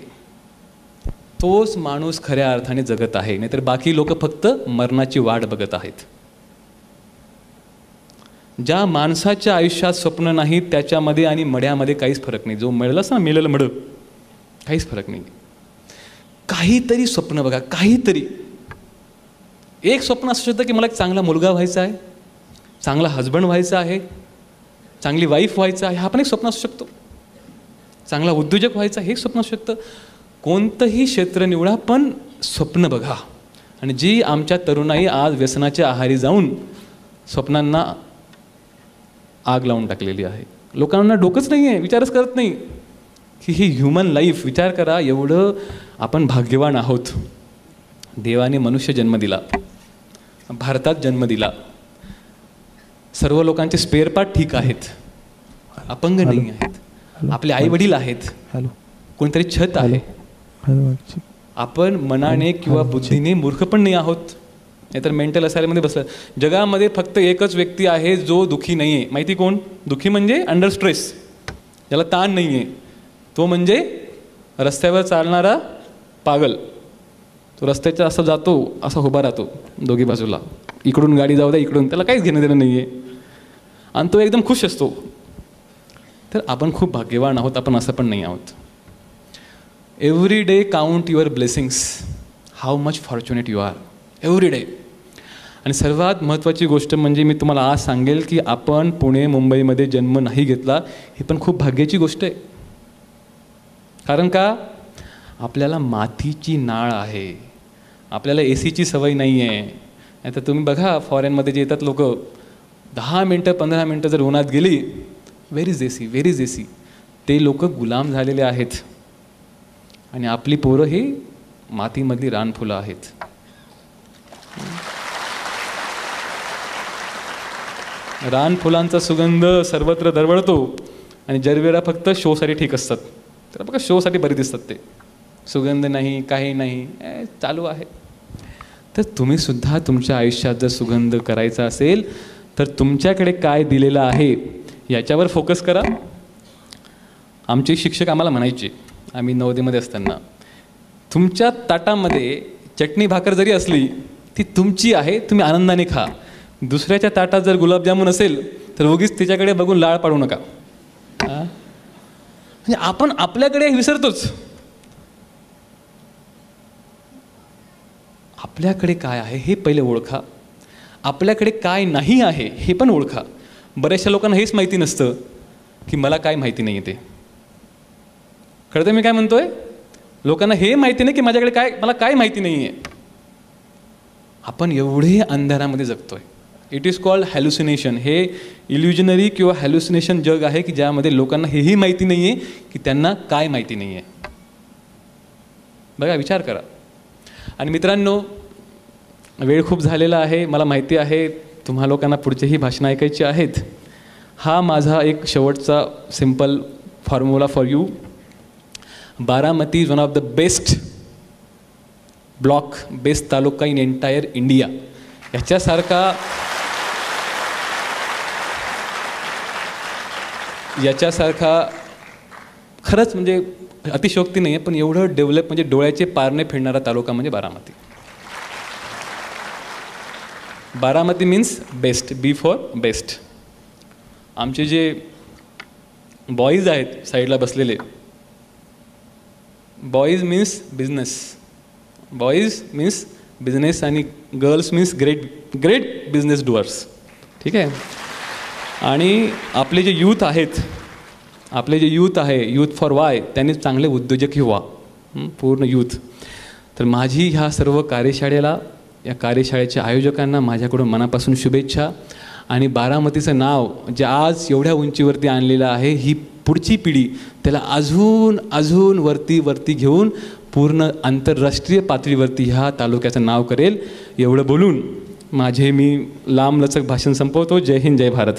तोच माणूस खऱ्या अर्थाने जगत आहे. नाहीतर बाकी लोक फक्त मरणाची वाट बघत आहेत. ज्या माणसाच्या आयुष्यात स्वप्न नाही त्याच्यामध्ये आणि मड्यामध्ये काहीच फरक नाही. जो मिळालंच ना, मिळालं मड, काहीच फरक नाही. काहीतरी स्वप्न बघा, काहीतरी एक स्वप्न असू शकतं की मला एक चांगला मुलगा व्हायचा आहे, चांगला हजबंड व्हायचा आहे, चांगली वाईफ व्हायचा आहे. हा पण एक स्वप्न असू शकतो. चांगला उद्योजक व्हायचा हे एक स्वप्न असू शकतं. कोणतंही क्षेत्र निवडा पण स्वप्न बघा. आणि जी आमच्या तरुणाई आज व्यसनाच्या आहारी जाऊन स्वप्नांना आग लावून टाकलेली आहे. लोकांना डोकंच नाही आहे, विचारच करत नाही की ही ह्युमन लाईफ. विचार करा, एवढं आपण भाग्यवान आहोत. देवाने मनुष्य जन्म दिला, भारतात जन्म दिला, सर्व लोकांचे स्पेअर पार्ट ठीक आहेत, अपंग नाही आहेत, आपले आई वडील आहेत, कोणतरी छत आहे. आपण मनाने किंवा बुद्धीने मूर्ख पण नाही आहोत. नाहीतर मेंटल असायलमध्ये बसलं. जगामध्ये फक्त एकच व्यक्ती आहे जो दुःखी नाही आहे. माहिती कोण? दुःखी म्हणजे अंडर स्ट्रेस, ज्याला ताण नाही आहे. तो म्हणजे रस्त्यावर चालणारा पागल. तो रस्त्याच्या असं जातो, असा उभा राहतो दोघी बाजूला, इकडून गाडी जाऊ द्या, इकडून, त्याला काहीच घेणं देणं नाही आहे आणि तो एकदम खुश असतो. तर आपण खूप भाग्यवान आहोत, आपण असं पण नाही आहोत. Every day count your blessings, how much fortunate you are every day. आणि सर्वात महत्त्वाची गोष्ट म्हणजे मी तुम्हाला आज सांगेल की आपण पुणे मुंबईमध्ये जन्म नाही घेतला, ही पण खूप भाग्याची गोष्ट आहे. कारण का? आपल्याला मातीची नाळ आहे, आपल्याला ACची सवय नाही आहे. नाही तर तुम्ही बघा फॉरेनमध्ये जे येतात लोक, 10 मिनटं 15 मिनटं जर उन्हात गेली, where is AC, where is AC. ते लोक गुलाम झालेले आहेत. आणि आपली पोरं ही मातीमधली रानफुलं आहेत. रानफुलांचा सुगंध सर्वत्र दरवळतो आणि जरबेरा फक्त शोसाठी ठीक असतात. तर बघा शोसाठी बरी दिसतात, ते सुगंध नाही, काही नाही, चालू आहे. तर तुम्ही सुद्धा तुमच्या आयुष्यात जर सुगंध करायचा असेल तर तुमच्याकडे काय दिलेलं आहे याच्यावर फोकस करा. आमचे शिक्षक आम्हाला म्हणायचे, आम्ही नवोदयमध्ये असताना, तुमच्या ताटामध्ये चटणी भाकर जरी असली ती तुमची आहे, तुम्ही आनंदाने खा. दुसऱ्याच्या ताटात जर गुलाबजामुन असेल तर उगीच तिच्याकडे बघून लाळ पाडू नका. म्हणजे आपण आपल्याकडे विसरतोच. आपल्याकडे काय आहे हे पहिले ओळखा, आपल्याकडे काय नाही आहे हे पण ओळखा. बऱ्याचशा लोकांना हेच माहिती नसतं की मला काय माहिती नाही आहे. ते कळतं मी काय म्हणतोय? लोकांना हे माहिती नाही की माझ्याकडे काय, मला काय माहिती नाही आहे. आपण एवढे अंधारामध्ये जगतोय. It is called hallucination. हे इल्युजनरी किंवा हॅल्युसिनेशन जग आहे की ज्यामध्ये लोकांना हेही माहिती नाही आहे की त्यांना काय माहिती नाही आहे. बघा, विचार करा. आणि मित्रांनो, वेळ खूप झालेला आहे, मला माहिती आहे तुम्हा लोकांना पुढचेही भाषणं ऐकायची आहेत. हा माझा एक शेवटचा simple formula for you. Baramati is one of the best block, best taluka in entire India. याच्यासारखा खरंच म्हणजे अतिशयोक्ती नाही आहे, पण एवढं डेव्हलप म्हणजे डोळ्याचे पारणे फिरणारा तालुका म्हणजे Baramati. Baramati means best, be for best. आमचे जे बॉईज आहेत साईडला बसलेले, boys means business, boys means business आणि girls means great great business doers. ठीक आहे. आणि आपले जे यूथ आहेत आपले जे यूथ आहे, यूथ फॉर वाय, त्यांनी चांगले उद्योजकही व्हा, पूर्ण यूथ. तर माझी ह्या सर्व कार्यशाळेला, या कार्यशाळेच्या आयोजकांना माझ्याकडून मनापासून शुभेच्छा. आणि बारामतीचं नाव जे आज एवढ्या उंचीवरती आणलेलं आहे, ही पुढची पिढी त्याला अजून अजून वरती घेऊन पूर्ण आंतरराष्ट्रीय पातळीवरती ह्या तालुक्याचं नाव करेल. एवढं बोलून माझे मी लांबलचक भाषण संपवतो. जय हिंद, जय भारत.